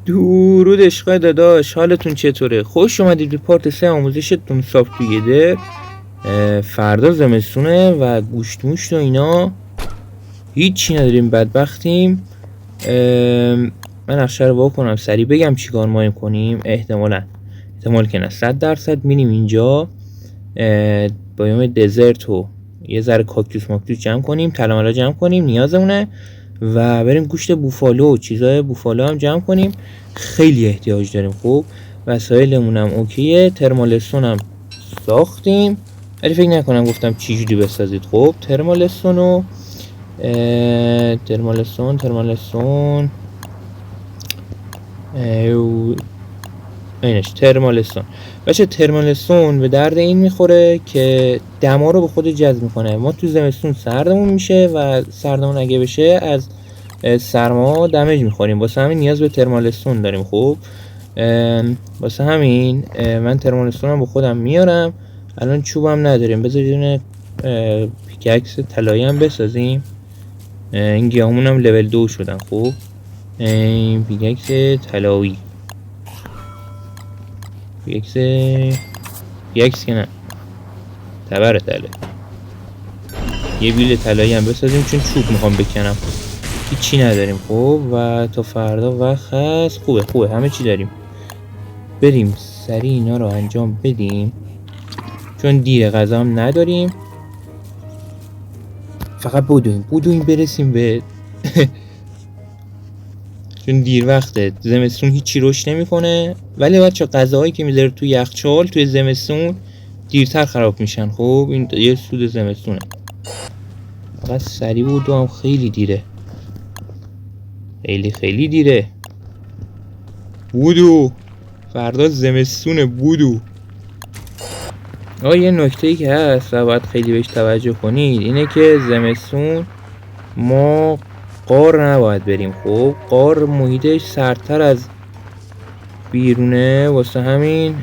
درود عشقای داداش، حالتون چطوره؟ خوش اومدید به پارت 3 آموزشتون سافت توگیدر. فردا زمستونه و گوشت موشت و اینا هیچی نداریم، بدبختیم. من نقشه رو واکنم سریع بگم چیکار ما کنیم. احتمال که نه 100% میریم اینجا بایوم دزرت و یه ذره کاکتوس ماکتوس جمع کنیم، طلا جمع کنیم نیازمونه، و بریم گوشت بوفالو و چیزای بوفالو هم جمع کنیم، خیلی احتیاج داریم. خب وسایلمون هم اوکیه، ترمالستون هم ساختیم ولی فکر نکنم گفتم چی جوری بسازید. خب ترمالستون و اینش ترمالستون باشه. ترمالستون به درد این میخوره که دما رو به خود جذب میکنه. ما تو زمستون سردمون میشه و سردمون اگه بشه از سرما دمیج میخوریم، واسه همین نیاز به ترمالستون داریم. خب واسه همین من ترمالستون با خودم میارم. الان چوبم نداریم، بذارید یه پیکاکس طلایی هم بسازیم. این گیاهمون هم لول 2 شدن. خب این پیکاکس طلایی، پیکاکس که نه تبر تله، یه بیل طلایی هم بسازیم چون چوب میخوام بکنم. هیچی نداریم. خب و تا فردا وقت هست. خوبه همه چی داریم. بریم سریع اینا رو انجام بدیم چون دیر غذا هم نداریم. فقط بدویم برسیم به چون دیر وقته. زمستون هیچی رشد نمیکنه، ولی بچه غذاهایی که میذاره تو یخچال توی زمستون دیرتر خراب میشن. خب این یه سود زمستونه. فقط سریع بود و هم خیلی دیره، خیلی دیره. بودو فردا زمستونه. بودو یه نکته‌ای که هست و باید خیلی بهش توجه کنید اینه که زمستون ما غار نباید بریم. خب غار محیطش سردتر از بیرونه، واسه همین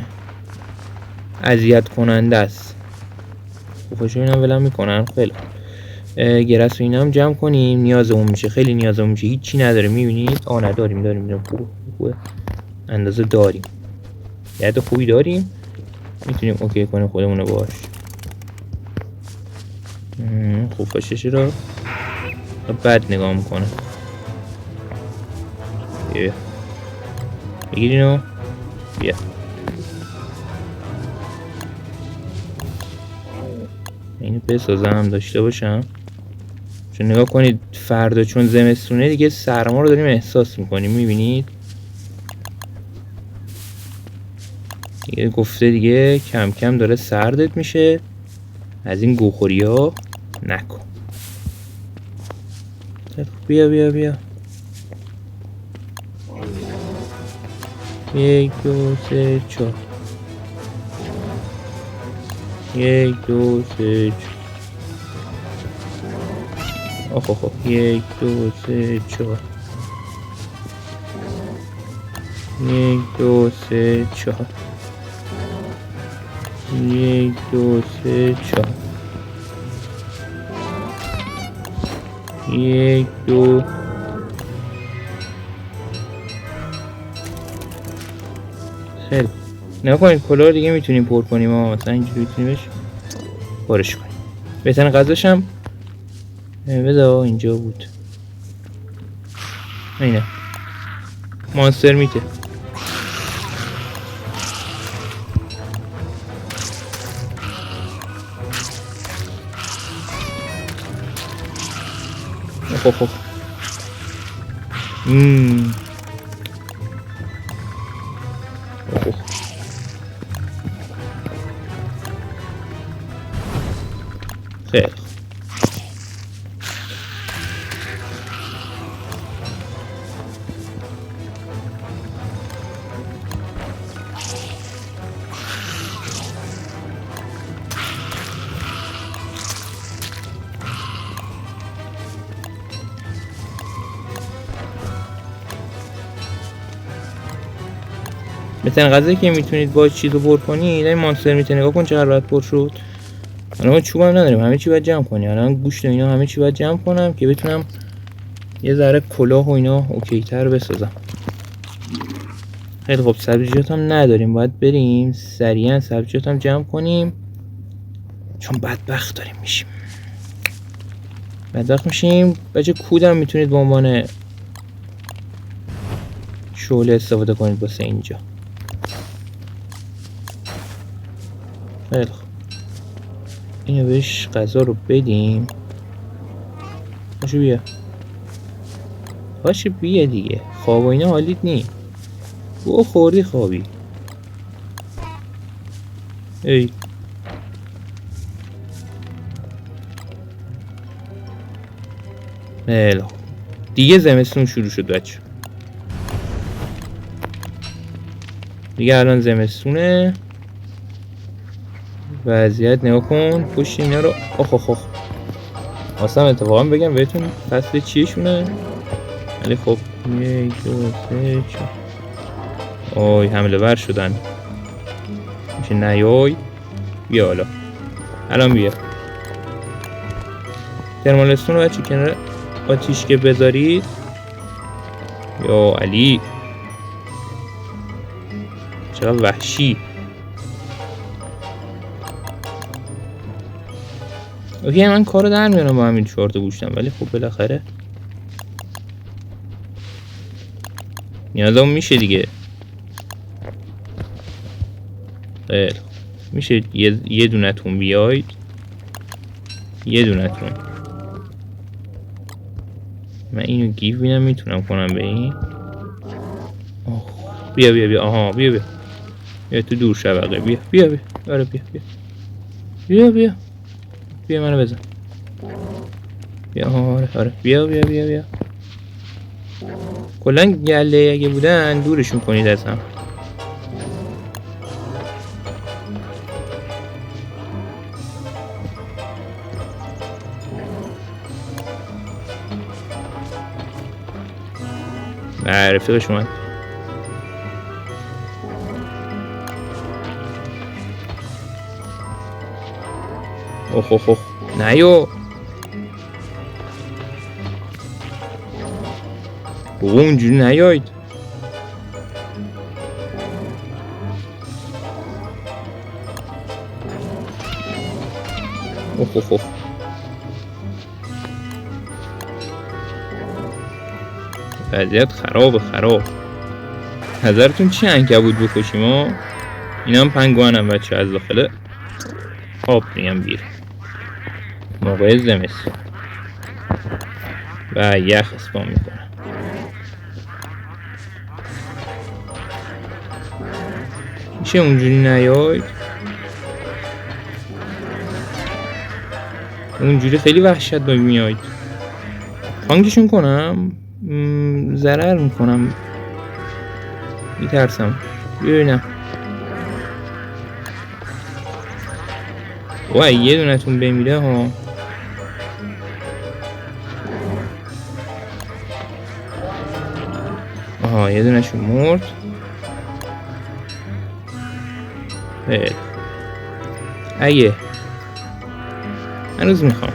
اذیت کننده است. خوشو اینم ولم میکنن. خیلی گرس و اینا هم جمع کنیم، نیازمون میشه، خیلی نیازمون میشه. هیچی نداره میبینید. نداریم. خوبه اندازه داریم، یاد خوبی داریم، میتونیم اوکی کنیم خودمونو باش. خوب باشه رو بد نگاه میکنه. بگیر اینو بیا. اینو بسازم داشته باشم چون نگاه کنید فردا چون زمستونه دیگه سرما رو داریم احساس میکنیم. میبینید دیگه گفته دیگه کم کم داره سردت میشه. از این گوخوری ها نکن. بیا 1 2 3 4 1 2 3 4 1 2 3 4 1 2 3 4 1 2 3 4 1 2 خیلی نگاه کنید کلاه دیگه میتونیم پر کنیم. مثلا اینجوری میتونیمش پرش کنیم. بهترین غذاش هم بذار اینجا بود. اینه مانستر میته. خب خیلی بهترین غذایی که میتونید با چیزو پر کنید این مانستر میته. نگاه کن چقدر راحت پر شد. الان چوبم نداریم، همه چی باید جمع کنیم. الان گوشت و اینا همه چی باید جمع کنم که بتونم یه ذره کلاه و اینا اوکی تر بسازم. خیلی خب سبزیجات هم نداریم، باید بریم سریعا سبزیجات هم جمع کنیم چون بدبخت داریم میشیم. بچه کودم میتونید به عنوان شعله استفاده کنید واسه اینجا. خیلی خب اینو بهش غذا رو بدیم. باشه بیا دیگه، خواب و اینا حالیت نی، او خوردی خوابی. ای خیلی دیگه زمستون شروع شد بچه، دیگه الان زمستونه. وضعیت نگاه کن پشت اینا رو. آخ اصلا اتفاقا بگم بهتون فصل چیشونه، ولی خب 1 2 3 4 آی حمله ور شدن میشه. نیای بیا حالا الان بیا ترمالستون رو بچه کنار آتیش که بذارید. یا علی چقدر وحشی. اوکی من کارو در میارم با همین 4 تا گوشتم، ولی خب بالاخره نیازم میشه دیگه. خیلی میشه یه دونتون بیاید، یه دونتون. من اینو گیف بینم میتونم کنم به این. بیا آها بیا تو دور شبقه. بیا آره بیا منو بزن. بیا آره بیا کلا گله اگه بودن دورشون کنید از هم. رفیقش اومد. اوه نیو بابا اونجوری نیاید. اوه وضعیت خراب. نظرتون چی عنکبوت بکشیم ها؟ اینا هم پنگوان هم بچه از داخل آب میگم بیر موقع زمستون و یخ اسپام میکنن. میشه اونجوری نیاید؟ اونجوری خیلی وحشتناک میاید. هانگشون کنم ضرر میکنم، میترسم. ببینم وای یه دونتون بمیره ها. آها یه دونشون مرد. اگه هنوز میخوام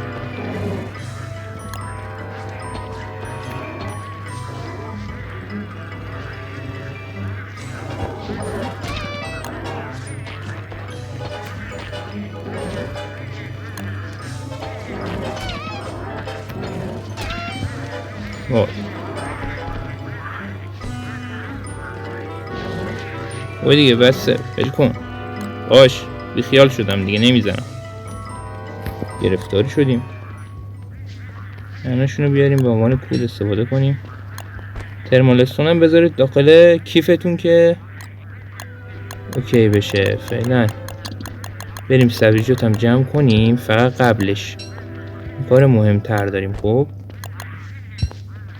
و دیگه بسه بلکن باش بیخیال شدم دیگه نمیزنم. گرفتاری شدیم. ایناشونو بیاریم به عنوان کود استفاده کنیم. ترمالستون هم بذارید داخل کیفتون که اوکی بشه. فعلا بریم سبزیجات هم جمع کنیم. فقط قبلش کار مهمتر داریم. خب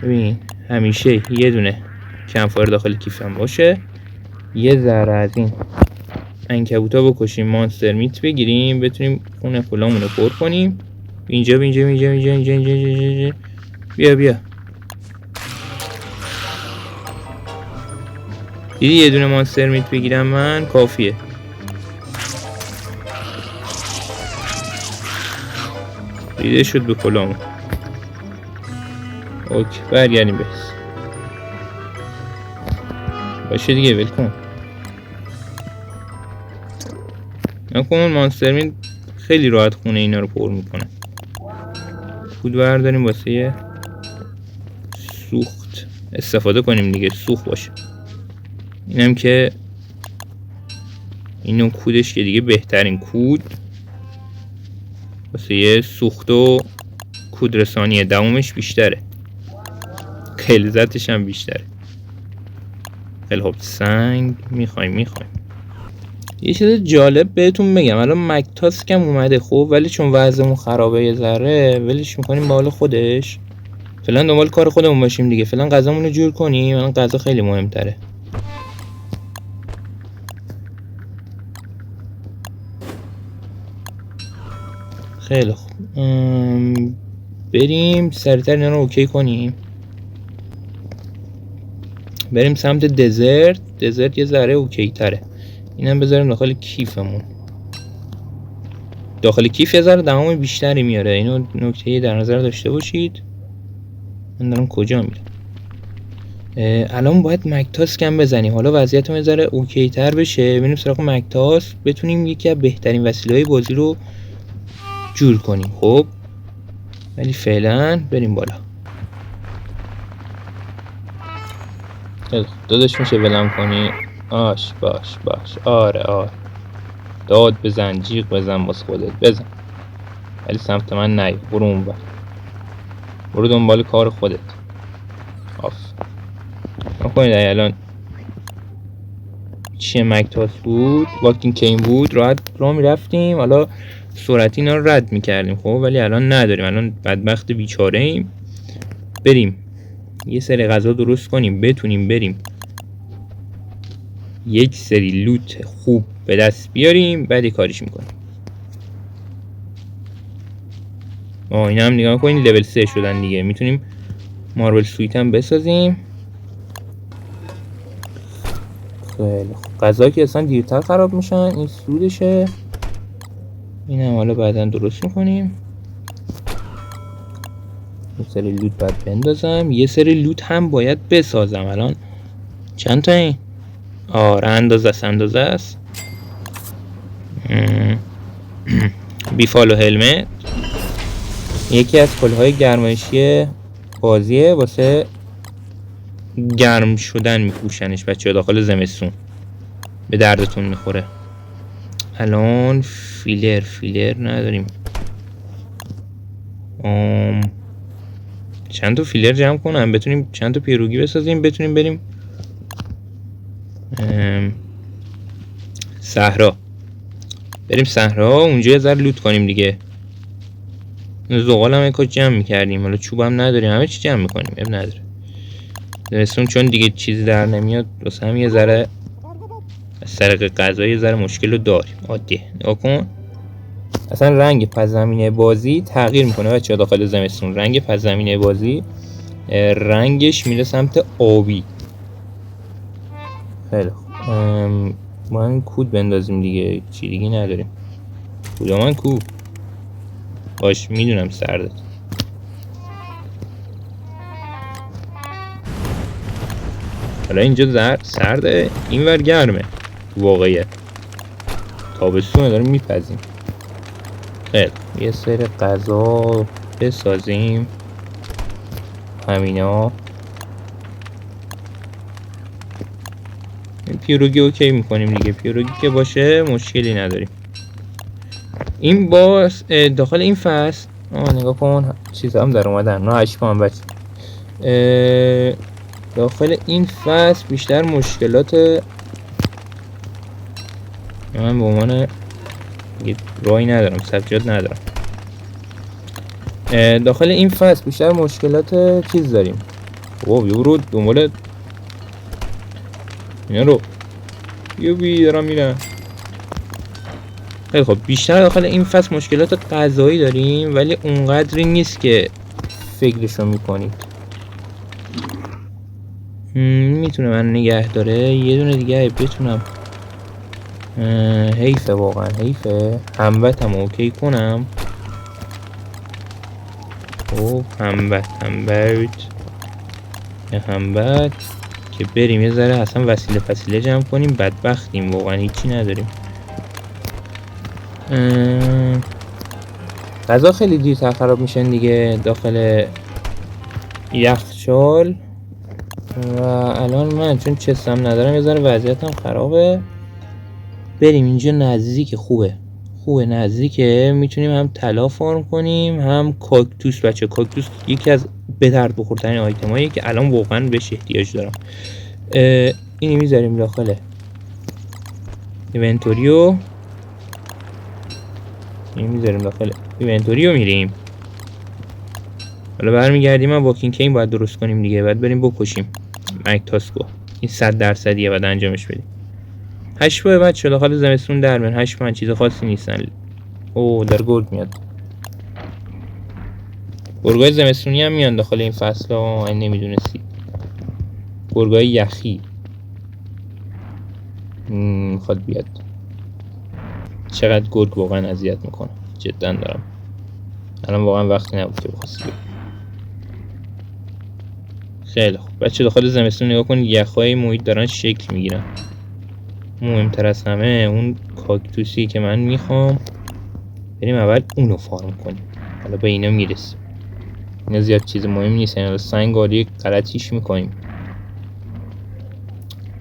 ببین همیشه یه دونه کنفایر داخل کیفم باشه، یه ذره از این عنکبوتا بکشیم، مانستر میت بگیریم، بتونیم خونه پولامونو پر کنیم. اینجا بیا دیدی یه دونه مانستر میت بگیرم من کافیه. دیده شد به پولامون. اوکی برگردیم بس. باشه دیگه ول کن. نکن مانسترمین خیلی راحت خونه اینا رو پر میکنه. کود برداریم واسه سوخت استفاده کنیم دیگه، سوخت باشه. اینم که اینو کودش که دیگه بهترین کود واسه یه سوخت و کود رسانیه، دوامش بیشتره، غلظتش هم بیشتره. خیلی خوب سنگ میخوایم. یه چیز جالب بهتون بگم، الان مکتاسک هم اومده خب، ولی چون وضعمون خرابه یه ذره ولش میکنیم به حال خودش. فعلا دنبال کار خودمون باشیم دیگه. فعلا غذامون رو جور کنیم، الان غذا خیلی مهمتره. خیلی خوب بریم سریعتر اینا رو اوکی کنیم. بریم سمت دزرت یه ذره اوکی تره. اینم بذاریم داخل کیفمون. داخل کیف یه ذره دمام بیشتری میاره، اینو نکته در نظر داشته باشید. من دارم کجا میرم؟ الان باید مکتاسک هم بزنیم. حالا وضعیتمون یه ذره اوکی تر بشه، بریم سراغ مکتاسک، بتونیم یکی از بهترین وسیله‌های بازی رو جور کنیم. خب ولی فعلا بریم بالا. داداش میشه ولم کنی؟ باش آره داد بزن، جیغ بزن باز خودت بزن، ولی سمت من نیا، برو اونور، برو دنبال کار خودت. آف نکنید. الان چیه مکتاس بود، واکینگ کین بود، راحت راه میرفتیم، حالا سرعتی اینا رو رد میکردیم خب، ولی الان نداریم. الان بدبخت بیچاره ایم. بریم یه سری غذا درست کنیم بتونیم بریم یک سری لوت خوب به دست بیاریم، بعد کاریش میکنیم. اینا هم نگاه کنید لول 3 شدن دیگه، میتونیم ماربل سویت هم بسازیم. خیلی خوب. غذا که اصلا دیرتر خراب میشن، این سودشه. این هم حالا بعدا درست میکنیم. یه سری لوت باید بندازم، یه سری لوت هم باید بسازم. الان چند تا این؟ آره اندازه است. بیفال و هلمت یکی از کلاهای گرمایشی بازیه، واسه گرم شدن میپوشنش بچه داخل زمستون، به دردتون میخوره. الان فیلر نداریم. چند تا فیلر جمع کنم بتونیم چند تا پیروگی بسازیم، بتونیم بریم صحرا. اونجا یه ذره لوت کنیم دیگه. زغال هم یکو جمع میکردیم، حالا چوب هم نداریم، همه چی جمع میکنیم، اب نداره. درستون چون دیگه چیزی در نمیاد، واسه هم یه ذره از طریق غذا یه ذره مشکل رو داریم. عادیه. نگاه کن اصلا رنگ پس بازی تغییر میکنه بچه داخل زمستون. رنگ پس بازی رنگش میره سمت آبی. خیلی خوب. من کود بندازیم دیگه، چی دیگه نداریم. کود من کود باش، میدونم سرده. حالا اینجا سرده، این ور گرمه. واقعیت تابستونه داریم میپزیم. خیلی یه سری غذا بسازیم. همینا پیروگی اوکی میکنیم دیگه. پیروگی که باشه مشکلی نداریم. این باز داخل این فصل نگاه کن چیز هم در اومدن. نه اشپا هم بچه داخل این فصل بیشتر مشکلات من به عنوان راهی ندارم، سبزیجات ندارم. داخل این فصل بیشتر مشکلات چیز داریم. واو یه برو دنبال اینا رو دارم میرم. خیلی خب بیشتر داخل این فصل مشکلات غذایی داریم، ولی اونقدری نیست که فکرشو میکنید. میتونه من نگه داره یه دونه دیگه بتونم. حیفه واقعا حیفه. هموتم اوکی کنم. خب هموت که بریم یه ذره اصلا وسیله پسیله جمع کنیم. بدبختیم واقعا هیچی نداریم. غذا خیلی دیرتر خراب میشن دیگه داخل یخچال. و الان من چون چستم ندارم یه ذره وضعیتم خرابه. بریم اینجا نزدیک، خوبه نزدیکه، میتونیم هم طلا فارم کنیم هم کاکتوس. بچه کاکتوس یکی از به درد بخورترین آیتماییه که الان واقعا بهش احتیاج دارم. اینو میذاریم داخل اینونتوریو، میریم. حالا برمیگردیم و واکینگ کین باید درست کنیم دیگه، بعد بریم بکشیم مکتاسکو. این 100% باید انجامش بدیم. 8 ماه بعد شده حال زمستون در میان. 8 ماه چیز خاصی نیستن. اوه در گرگ میاد. گرگای زمستونی هم میان داخل این فصل ها. این نمیدونستی گرگای یخی میخواد بیاد. چقدر گرگ واقعا اذیت میکنه، جدا دارم. الان واقعا وقتی نبود که بخواستی بیاد. خیلی خوب بچه داخل زمستون نگاه کن، یخهای محیط دارن شکل میگیرن. مهمتر از همه اون کاکتوسی که من میخوام، بریم اول اونو فارم کنیم، حالا به اینا میرسیم. اینا زیاد چیز مهمی نیستن. حالا سنگ آری غلطیش میکنیم.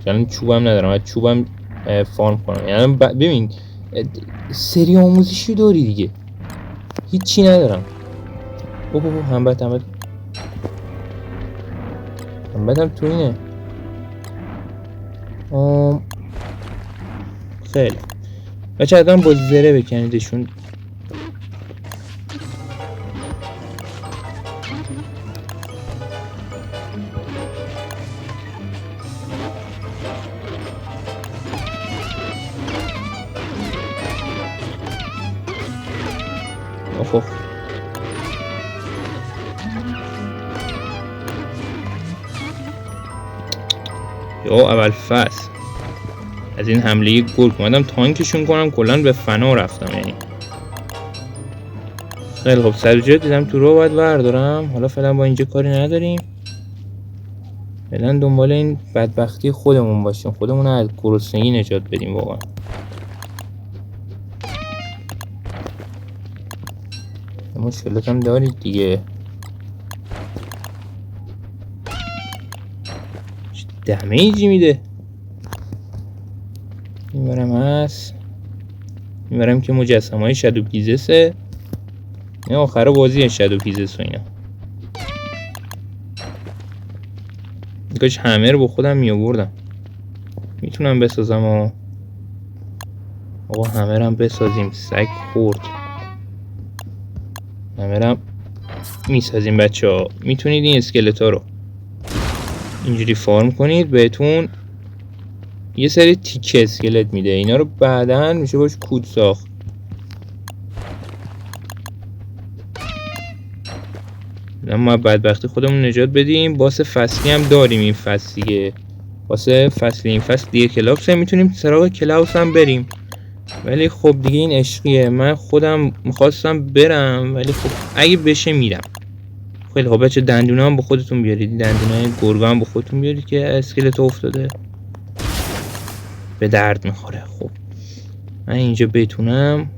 الان چوبم ندارم، باید چوبم فارم کنم. یعنی ببین سری آموزشی داری دیگه، هیچی ندارم. اوه همبت هم تو اینه. خیلی بچه ادام با زره بکنیدشون. اوه یا اول فصل از این حمله گرگ اومدم تانکشون کنم، کلن به فنا رفتم. یعنی خیلی خب سرجا دیدم تو رو باید بردارم. حالا فعلا با اینجا کاری نداریم، فعلا دنبال این بدبختی خودمون باشیم، خودمون رو از گرسنگی نجات بدیم. واقعا مشکلات هم دارید دیگه. دمیجی میده. این برم هست، این برم که مجسمه های شادو پیزسه. این آخر بازی شادو پیزس و اینا. کاش همه رو با خودم می آوردم. میتونم بسازم و آقا همه رو هم بسازیم. سگ خورد. همه رو هم میسازیم بچه ها. میتونید این اسکلت ها رو اینجوری فارم کنید، بهتون یه سری تیکه اسکلت میده. اینا رو بعداً میشه باش کود ساخت. اما بدبختی خودمون نجات بدیم. باس فصلی هم داریم این فصل دیگه. باس فصلی این فصل دیگه کلاوس هم میتونیم سراغ کلاوس هم بریم. ولی خب دیگه این عشقیه. من خودم میخواستم برم ولی خب اگه بشه میرم. خیلی خب بچه دندونه هم با خودتون بیارید. دندونه گرگا هم با خودتون بیارید که اسکلت افتاده به درد میخوره. خب من اینجا بتونم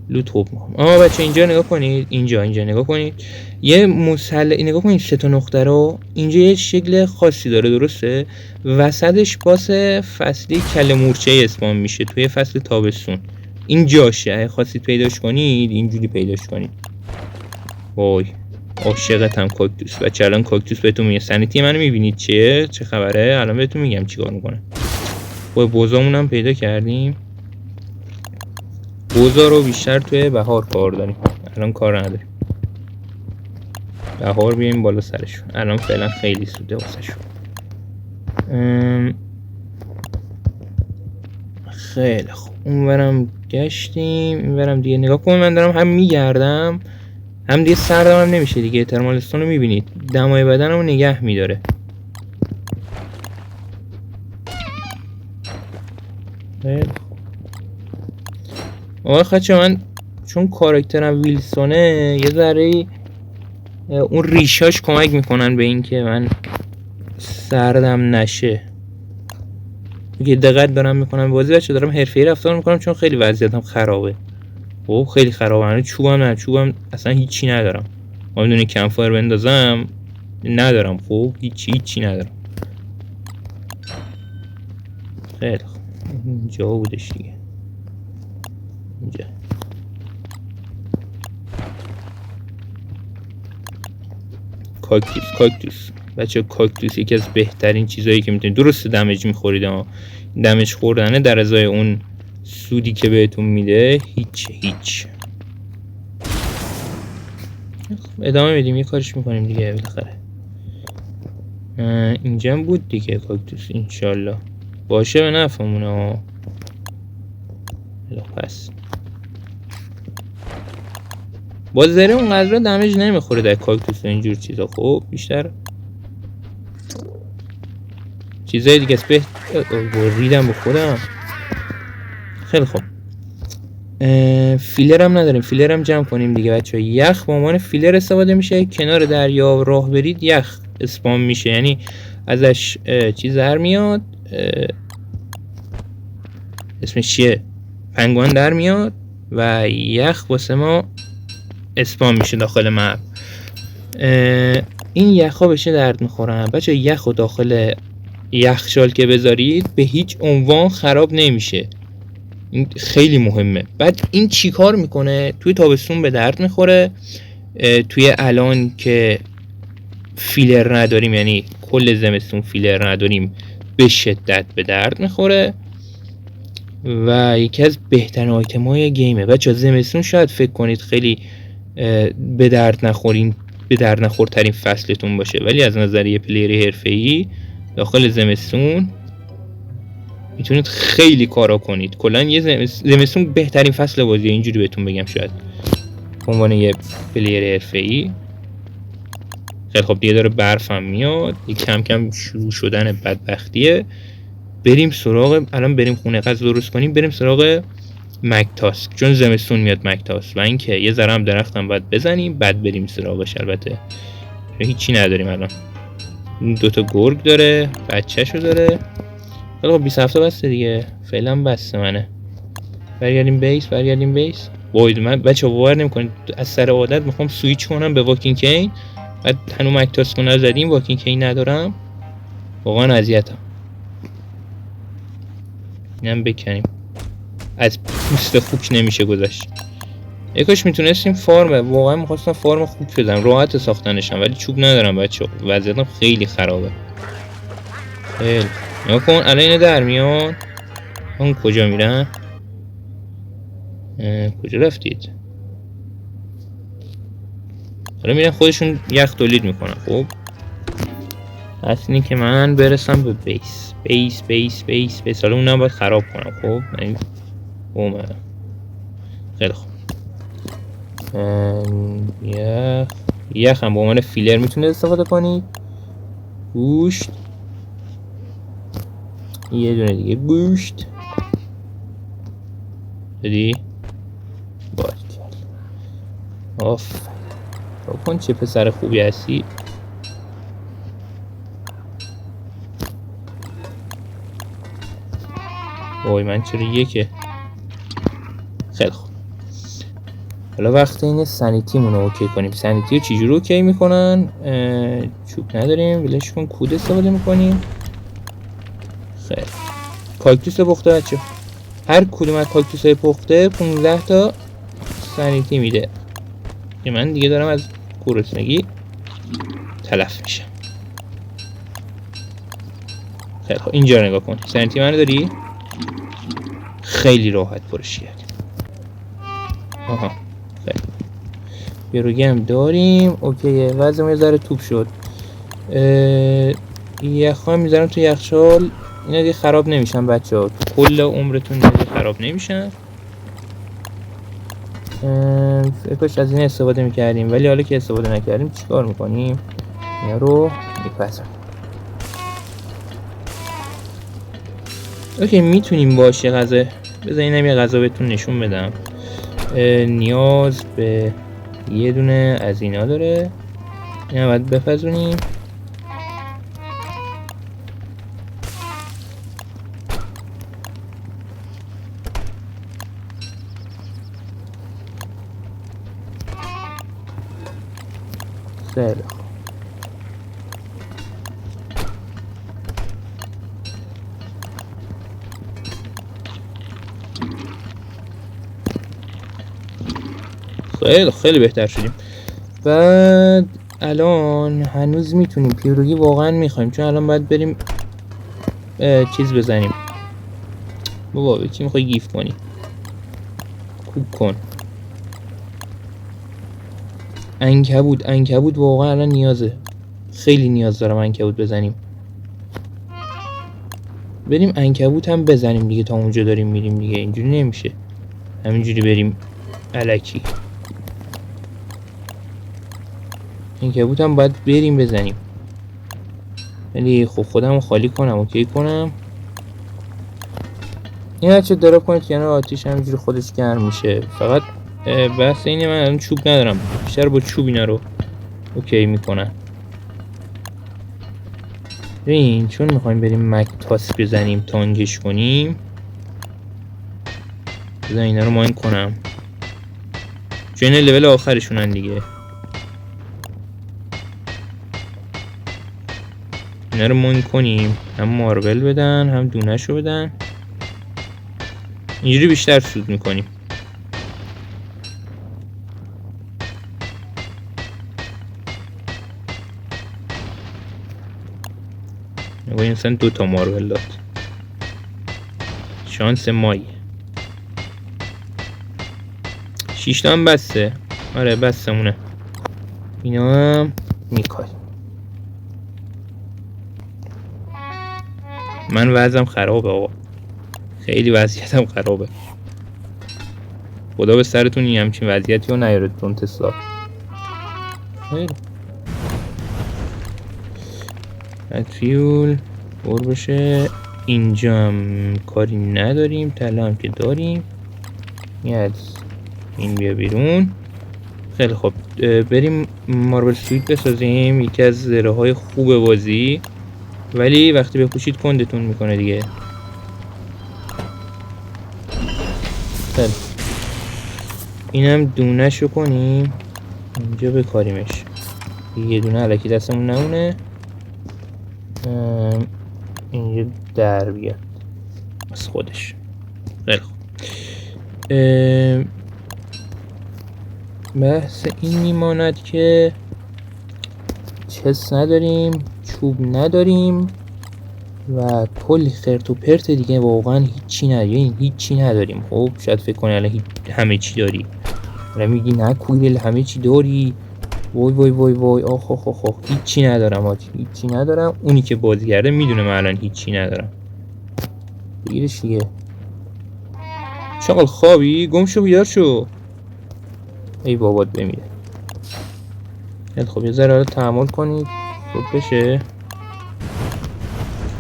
لوت خوب میخوام. اما بچه اینجا نگاه کنید. اینجا نگاه کنید. یه مسلح نگاه کنید. 3 نقطه رو اینجا یه شکل خاصی داره، درسته؟ وسطش باس فصلی کله مورچه اسپان میشه توی فصل تابستون. این جاشه. اگه خواستید پیداش کنید اینجوری پیداش کنید. وای عاشقتم کاکتوس. بچه الان کاکتوس بهتون میگه. سنیتی منو میبینید چه خبره؟ الان بهتون میگم چیکار میکنه. خب بوزامون هم پیدا کردیم. بوزا رو بیشتر توی بهار کار داریم، الان کار نداریم. بهار بیایم بالا سرشون. الان فعلا خیلی سوده واسه شون. خیلی خوب اونورم گشتیم. اینورم دیگه نگاه کن. من دارم هم میگردم هم دیگه سردم هم نمیشه دیگه. ترمالستون رو میبینید دمای بدنمو نگه میداره. آقا خچه من چون کاراکترم ویلسونه یه ذره اون ریشاش کمک میکنن به این که من سردم نشه. یه دقت دارم میکنم بازی بچه، دارم حرفه‌ای رفتار میکنم چون خیلی وضعیتم خرابه. خب خیلی خرابه. من چوبم اصلا هیچی ندارم. ما میدونی کمپفایر بندازم ندارم. خب هیچی ندارم. خیلی خوب. اینجا بودش دیگه. اینجا کاکتوس بچه. کاکتوس یکی از بهترین چیزایی که میتونید. درسته دمیج میخورید اما دمیج خوردنه در ازای اون سودی که بهتون میده هیچ. ادامه میدیم، یه کارش میکنیم دیگه بالاخره. اینجا هم بود دیگه کاکتوس. انشالله باشه به نفعمونه. پس با زره اونقدر دمیج نمیخوره در کاکتوس و اینجور چیزا. خب بیشتر چیزای دیگه است. ریدم به خودم. خیلی خوب. فیلر هم نداریم. فیلر هم جمع کنیم دیگه بچه. یخ به عنوان فیلر استفاده میشه. کنار دریا راه برید یخ اسپام میشه، یعنی ازش چیز در میاد. اسمش چیه؟ پنگوان در میاد و یخ واسه ما اسپام میشه داخل مپ. این یخ بشه درد میخورن بچه. یخ رو داخل یخچال که بذارید به هیچ عنوان خراب نمیشه. این خیلی مهمه. بعد این چی کار میکنه؟ توی تابستون به درد میخوره. توی الان که فیلر نداریم، یعنی کل زمستون فیلر نداریم، به شدت به درد میخوره و یکی از بهترین آیتم های گیمه بچه. زمستون شاید فکر کنید خیلی به درد نخورترین فصلتون باشه، ولی از نظر یه پلیر حرفه‌ای داخل زمستون میتونید خیلی کارا کنید. کلا یه زمستون بهترین فصل بازیه، اینجوری بهتون بگم. شاید به عنوان یه پلیر حرفه‌ای. خیلی خب دیگه داره برف هم میاد. کم کم شروع شدن بدبختیه. بریم سراغ، الان بریم خونه غذا درست کنیم، بریم سراغ مکتاسک، چون زمستون میاد مکتاس. و اینکه یه ذره هم درختم باید بزنیم، بعد بریم سراغش. البته هیچی نداریم الان. این دوتا گرگ داره، بچه‌شو داره. خب 27 بسته دیگه، فعلا بسته منه. برگردیم بیس. وای من بچه باور نمی‌کنید از سر عادت میخوام سویچ کنم به واکینگ کین، بعد هنوز مکتاسک نزدیم، واکینگ کین ندارم، واقعا اذیتم. اینم بکنیم، از پوست خوک نمیشه گذشت. یکاش میتونستیم واقعا میخواستم فارم خوک بزنم، راحت ساختنشم، ولی چوب ندارم بچه. وضعیتم خیلی خرابه. خیلی نگاه کن الان اینو در میان. اون کجا میرن؟ کجا رفتید؟ حالا میرن خودشون یخ تولید میکنن. خب اصلا این که من برسم به بیس. حالا اونم باید خراب کنم. خب خیلی خوب. یخ هم با عنوان فیلر میتونید استفاده کنید. گوشت، یه دونه دیگه گوشت دیدی؟ باید آف کن. چه پسر خوبی هستی. وای من چرا یکه. خیلی خوب. حالا وقت اینه سانیتیمون رو اوکی کنیم. سانیتی رو چجوری اوکی میکنن؟ چوب نداریم، ولش کن. کود استفاده میکنیم. خیلی کاکتوس پخته بچه. هر کدوم از کاکتوس های پخته 15 تا سانیتی میده که من دیگه دارم از گرسنگی تلف میشم. خیلی خب اینجا نگاه کن. سانیتی منو داری؟ خیلی راحت پرش کردیم. آها خیلی بیروگی هم داریم. اوکیه. وضعم یه ذره توپ شد. یخ‌ها میذارم تو یخچال. اینا دیگه خراب نمیشن بچه ها. کل عمرتون دیگه خراب نمیشن. کاش از این استفاده میکردیم، ولی حالا که استفاده نکردیم چیکار میکنیم؟ اینا رو میپسیم. اوکی میتونیم باشه غذا. بذارینم یه غذا بهتون نشون بدم. نیاز به یه دونه از اینا داره. اینا باید بپزونیم. خیلی خوب. خیلی بهتر شدیم. بعد الان هنوز میتونیم پیروگی واقعا میخوایم، چون الان باید بریم چیز بزنیم. بابا به چی میخوای گیف کنی؟ کوک کن. عنکبوت واقعا الان نیازه، خیلی نیاز دارم عنکبوت بزنیم. بریم عنکبوت هم بزنیم دیگه، تا اونجا داریم میریم دیگه، اینجوری نمیشه همینجوری بریم الکی. عنکبوت هم باید بریم بزنیم. ولی خب خودم خالی کنم، اوکی کنم. این بچه داره کنید کنار آتیش، همینجوری خودش گرم میشه. فقط بحث اینه من الان چوب ندارم، بیشتر با چوب اینا رو اوکی میکنم. ببین چون میخوایم بریم مکتاس بزنیم تانگش کنیم، بذار اینا رو ماین کنم چون این لول آخرشونن دیگه. اینا رو ماین کنیم، هم ماربل بدن هم دونه‌شو بدن، اینجوری بیشتر سود میکنیم. نگاه انسان 2 تا ماربل داد، شانس مایی. 6 تا هم بسته. آره بستمونه. اینا هم میکاریم. من وضعم خرابه آقا، خیلی وضعیتم خرابه. خدا به سرتون این همچین وضعیتی رو نیاره تون تسلا. خیلی فیول بور بشه. اینجا هم کاری نداریم، طلا هم که داریم. این بیا بیرون. خیلی خب بریم ماربل سویت بسازیم، یکی از زره های خوب بازی، ولی وقتی بپوشید کندتون میکنه دیگه. خیلی اینم دونه شو کنیم اینجا بکاریمش، یه دونه علکی دستمون نمونه. اینجا در بیاد از خودش. خیلی خوب. بحث این میماند که چس نداریم، چوب نداریم و کلی خرت و پرت دیگه، واقعا هیچی نداریم، هیچی نداریم. خب شاید فکر کنی الان همه چی داری، الان میگی نه کویل همه چی داری، وای وای وای وای آخ آخ آخ، هیچی ندارم آجی، هیچی ندارم. اونی که بازیگرده میدونه من الان هیچی ندارم. بگیرش دیگه. شغل خوابی؟ گم شو بیدار شو. ای بابات بمیره. خب یه ذره تحمل کنید صبح بشه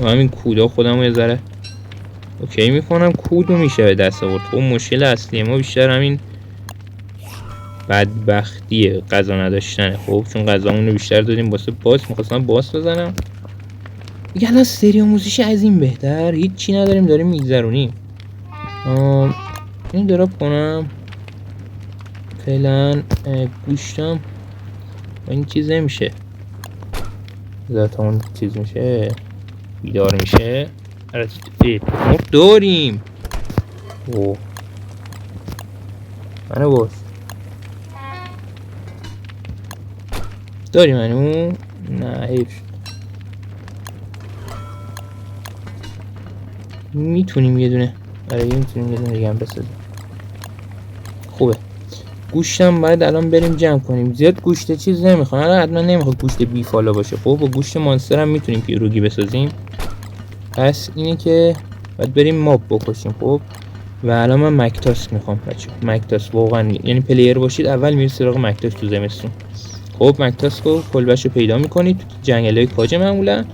و همین کودا خودمو یه ذره اوکی میکنم. کودو میشه به دست آورد. خب مشکل اصلی ما بیشتر همین بدبختیه، غذا نداشتنه. خب چون غذامونو بیشتر دادیم واسه باس، میخواستم باس بزنم دیگه. الان سری موزیش از این بهتر هیچی نداریم، داریم میگذرونیم. این دراپ کنم فعلا. گوشتم این چیز نمیشه، ذات اون چیز میشه بیدار میشه. ما داریم. اوه منو باز داری منو؟ نه حیف شد. میتونیم یه دونه، آره میتونیم یه دونه دیگه هم بسازیم. خوبه. گوشتم باید الان بریم جمع کنیم. زیاد گوشت چیز نمیخوام، الان حتما نمیخواد گوشت بیفالا باشه. خب با گوشت مانستر هم میتونیم پیروگی بسازیم. پس اینه که باید بریم ماب بکشیم. خب و الان من مکتاس میخوام بچه. مکتاس واقعا یعنی پلیر باشید اول میرید سراغ مکتاس تو زمستون. خب مکتاس رو کلبش رو پیدا میکنید تو جنگل های کاج معمولا.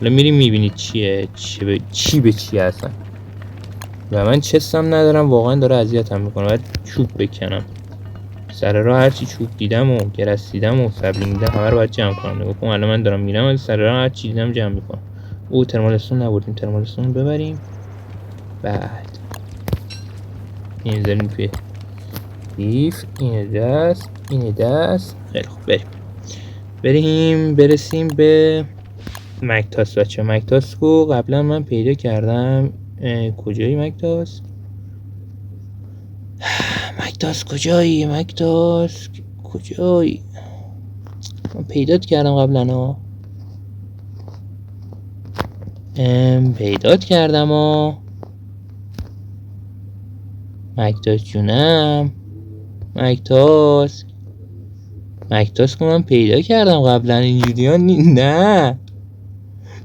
حالا میریم میبینید چیه چی به چی هستن. و من چستم ندارم واقعا، داره اذیتم میکنه. باید چوب بکنم سر راه، هرچی چوب دیدم و گرس دیدم و سبلینگ دیدم همه رو باید جمع کنم. نگاه کن الان من دارم میرم از سر راه هرچی دیدم جمع میکنم. او ترمالستون نبردیم، ترمالستون ببریم. بعد این زرین توی دیف، این دست، این دست. خیلی خوب بریم. برسیم به مکتاس. بچه مکتاس رو قبلا من پیدا کردم. کجایی مکتاس؟ مکتاس کجایی؟ مکتاس کجایی؟ من پیدات کردم قبلا ها. پیدات کردم ها. مکتاس جونم. مکتاس که من پیدا کردم قبلا اینجوری ها.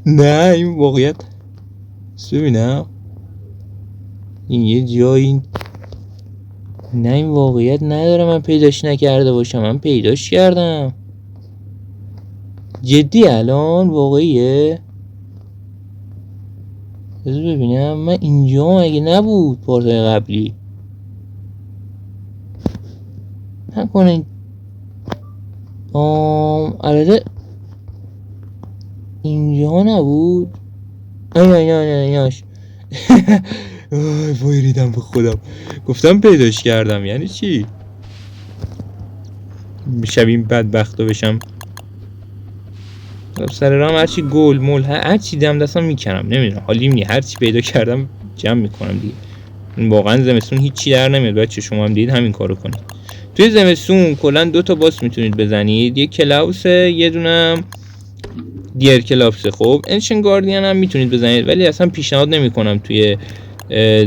نه این واقعیت ببینم این یه جایی. نه این واقعیت نداره من پیداش نکرده باشم. من پیداش کردم جدی. الان واقعیه. بذار ببینم. من اینجا مگه نبود پارتای قبلی؟ نکنه البته اینجا نبود. ایناش وای ریدم به خودم. گفتم پیداش کردم یعنی چی؟ شبیم بدبختا بشم سر رام هرچی گل مول هرچی دم دستم میکنم. نمیدونم حالیم نی. هرچی پیدا کردم جمع میکنم دیگه. واقعا زمستون هیچی در نمیاد بچه. شما هم دید همین کارو کنید. توی زمستون کلا 2 تا باس میتونید بزنید. یک کلاوسه، یه دونم دیر کلاوسه. خب انشن گاردین هم میتونید بزنید ولی اصلا پیشنهاد نمیکنم توی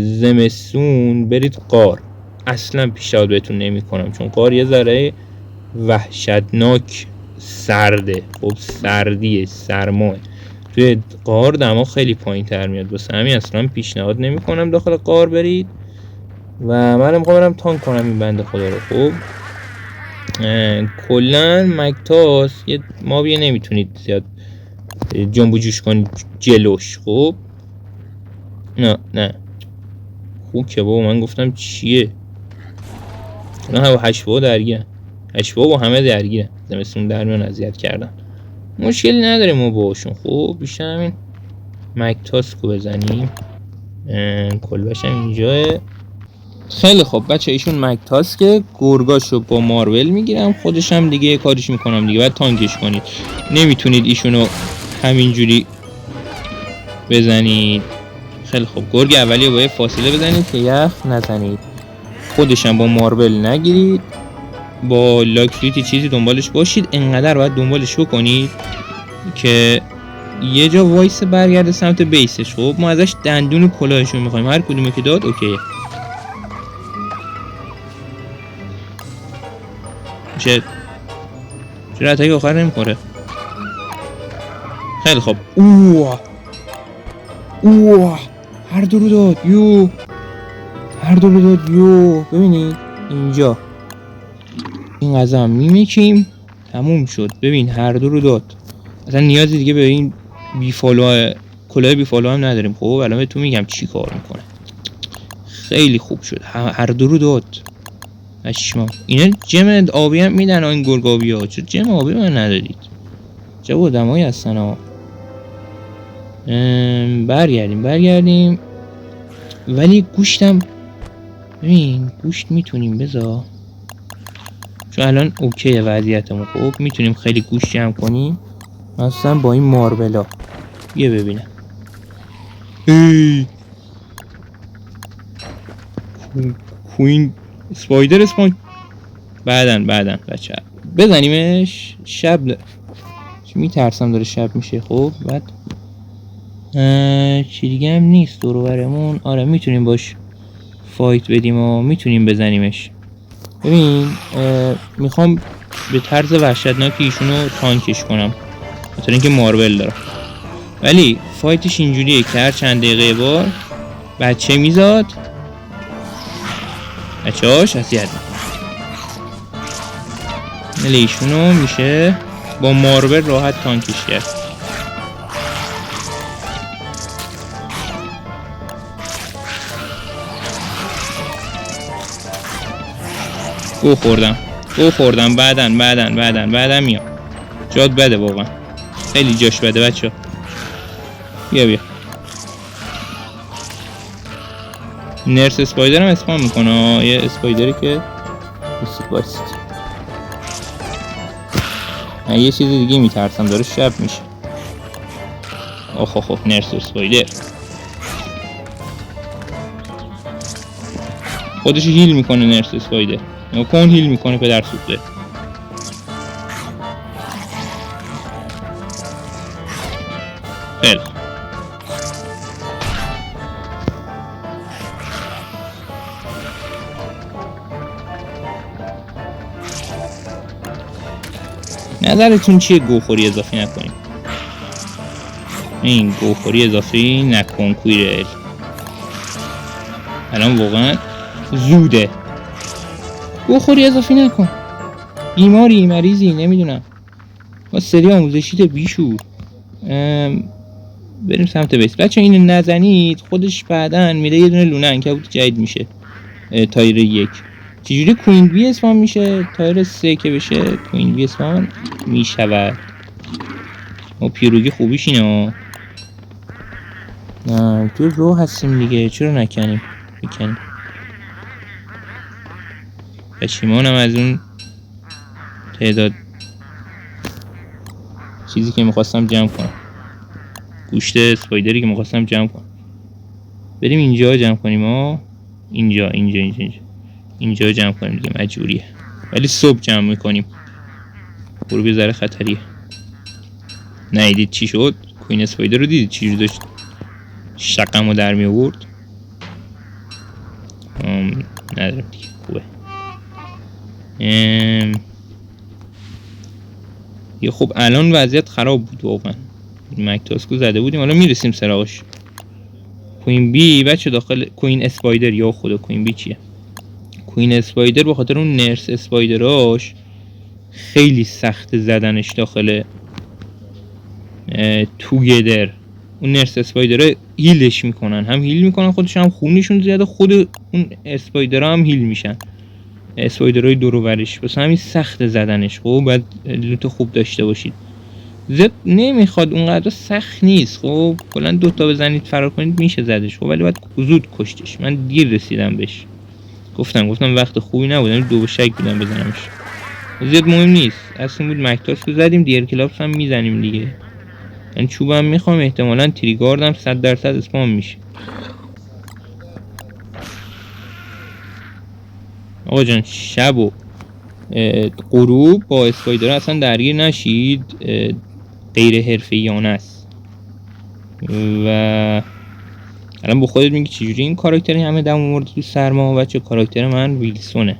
زمستون برید غار. اصلا پیشنهاد بهتون نمیکنم چون غار یه ذره وحشتناک سرده. خب سردیه، سرماه. توی غار دما خیلی پایین تر میاد. واسه همین اصلا پیشنهاد نمیکنم داخل غار برید. و منم میخوام برم تانک کنم این بنده خدا رو. خب کلا مکتاس یه مابیه نمیتونید زیاد جنب و جوش کنید جلوش. خب نه خوب که بابا من گفتم چیه. نه هشوا درگیرن. هشوا با همه درگیرن. زمستون در میان اذیت کردن. مشکلی نداریم ما باشون. خب بیشتر همین مکتاس رو بزنیم. کلبش هم اینجاه. خیلی خوب بچه ایشون مکتاس که گرگاشو با مارول میگیرم. خودش هم دیگه کاریش میکنم دیگه. باید تانکش کنید. نمیتونید ایشونو همینجوری بزنید. خیلی خوب گرگ اولی با یه فاصله بزنید که یخ نزنید. خودش هم با مارول نگیرید. با لاکریتی چیزی دنبالش باشید. انقدر باید دنبالش بکنید که یه جا وایس برگرده سمت بیسش. خب ما ازش دندون کلاهشو میخوایم. هر کدومه که داد اوکیه. چرا اتاک آخر نمیخوره؟ خیلی خوب. اوه هر دو رو داد. هر دو رو داد. ببینید اینجا این غذا میمیکیم تموم شد. ببین هر دو رو داد. اصلا نیازی دیگه به این بیفالو کلاه بیفالو هم نداریم. خب الان بهتون میگم چی کار میکنه. خیلی خوب شد. هر دو رو داد. اشما اینا جم آبی هم میدن. این گرگابی ها چون جم آبی من ندارید. چه بودم های هستن ها. برگردیم ولی گوشتم. ببین گوشت میتونیم بذار چون الان اوکیه وضعیتمون. خب میتونیم خیلی گوشت جمع کنیم مثلا با این ماربلا. یه ببینم کوین اسپایدر اسپاین. بعدن بچه بزنیمش. شب میترسم داره شب میشه. خب بعد چی دیگه هم نیست دور برمون. آره میتونیم باش فایت بدیم و میتونیم بزنیمش. ببین میخوام به طرز وحشتناکی ایشونو تانکش کنم مثلا اینکه مارول داره. ولی فایتش اینجوریه که هر چند دقیقه بار بچه میزاد بچه هاش اذیت میکنه. ولی ایشونو میشه با مارول راحت تانکش کرد. گو خوردم. بعدن میام. جات بده واقعا. خیلی جاش بده بچه. بیا نرس اسپایدر هم اسپام میکنه. یه اسپایدری که یه چیز دیگه میترسم داره شب میشه. آخ نرس اسپایدر خودش هیل میکنه. نرس اسپایدر کن هیل میکنه پدر سوخته. خیلی نظرتون چیه گوخوری اضافی نکنیم؟ این گوخوری اضافی نکن کویرل. الان واقعا زوده. گوخوری اضافی نکن. بیماری مریضی نمیدونم. ما سری آموزشیت بیشور. بریم سمت بیس. بچه اینو نزنید خودش بعدن میره یه دونه لونه عنکبوت جدید میشه. تایر 1 چجوری کوین بی اسپام میشه؟ تایر 3 که بشه کوین بی اسپام میشود. ما پیروگی خوبیش اینه. نه تو رو هستیم دیگه، چرا نکنیم؟ بکنیم. پشیمانم از اون تعداد چیزی که میخواستم جمع کنم، گوشت اسپایدری که میخواستم جمع کنم. بریم اینجا جمع کنیم. اینجا جمع کنیم دیگه، مجبوریه. ولی صبح جمع میکنیم، غروب یه ذره خطریه. نیدید چی شد؟ کوین اسپایدر رو دیدید چی داشت شقمو در می آورد؟ ندارم دیگه، خوبه. یه خب الان وضعیت خراب بود واقعا. مکتاسکو زده بودیم، حالا میرسیم سراغش. کوین بی بچه داخل کوین اسپایدر، یا خدا کوین بی چیه؟ کوین اسپایدر به خاطر اون نرس اسپایدراش خیلی سخت زدنش داخل توگدر. اون نرس اسپایدرها هیلش میکنن، هم هیل میکنن خودشون، هم خونشون زیاده، خود اون اسپایدرها هم هیل میشن، اسپایدرهای دور و برش. واسه همین سخت زدنش. خب باید لوت خوب داشته باشید. زد نمیخواد اونقدر سخت نیست. خب کلا دوتا بزنید فرار کنید میشه زدش. خب ولی باید زود کشتش. من دیر رسیدم بهش. گفتم وقت خوبی نبودم، دو به شک بودم بزنمش. زیاد مهم نیست. اصلا بود مکتاسکو زدیم، دیر کلاپس هم میزنیم دیگه. من چوبم میخوام، احتمالاً تریگاردم 100% اسپام میشه. آقا جان شب و غروب با اسپایدر اصلا درگیر نشید، غیر حرفه‌ایانه است. و الان با خودت میگی چجوری این کاراکتری همه دم آورده تو سرما؟ بچه کاراکتر من ویلسونه.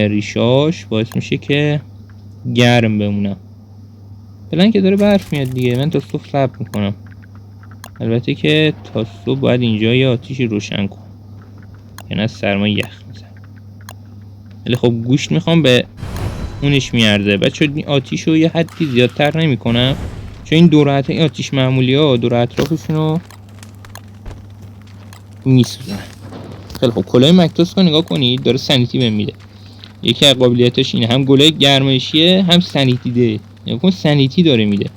ریشاش باعث میشه که گرم بمونم. فعلا که داره برف میاد دیگه، من تا صبح صبر میکنم. البته که تا صبح باید اینجا یه آتیشی روشن کنم، یعنی از سرما یخ میزن. ولی خب گوشت میخوام، به اونش میارزه. بچه این آتیش رو یه حدی زیادتر نمی کنم، چون این دور این آتیش معمولی ها دور اطرافشون رو میسوزن. خیلی خب کلاه مکتاسکو نگاه کنید، داره سنیتی بهم میده. یکی از قابلیتاش اینه، هم گلای گرمایشیه هم سنیتی ده. نگاه کن سنیتی داره میده،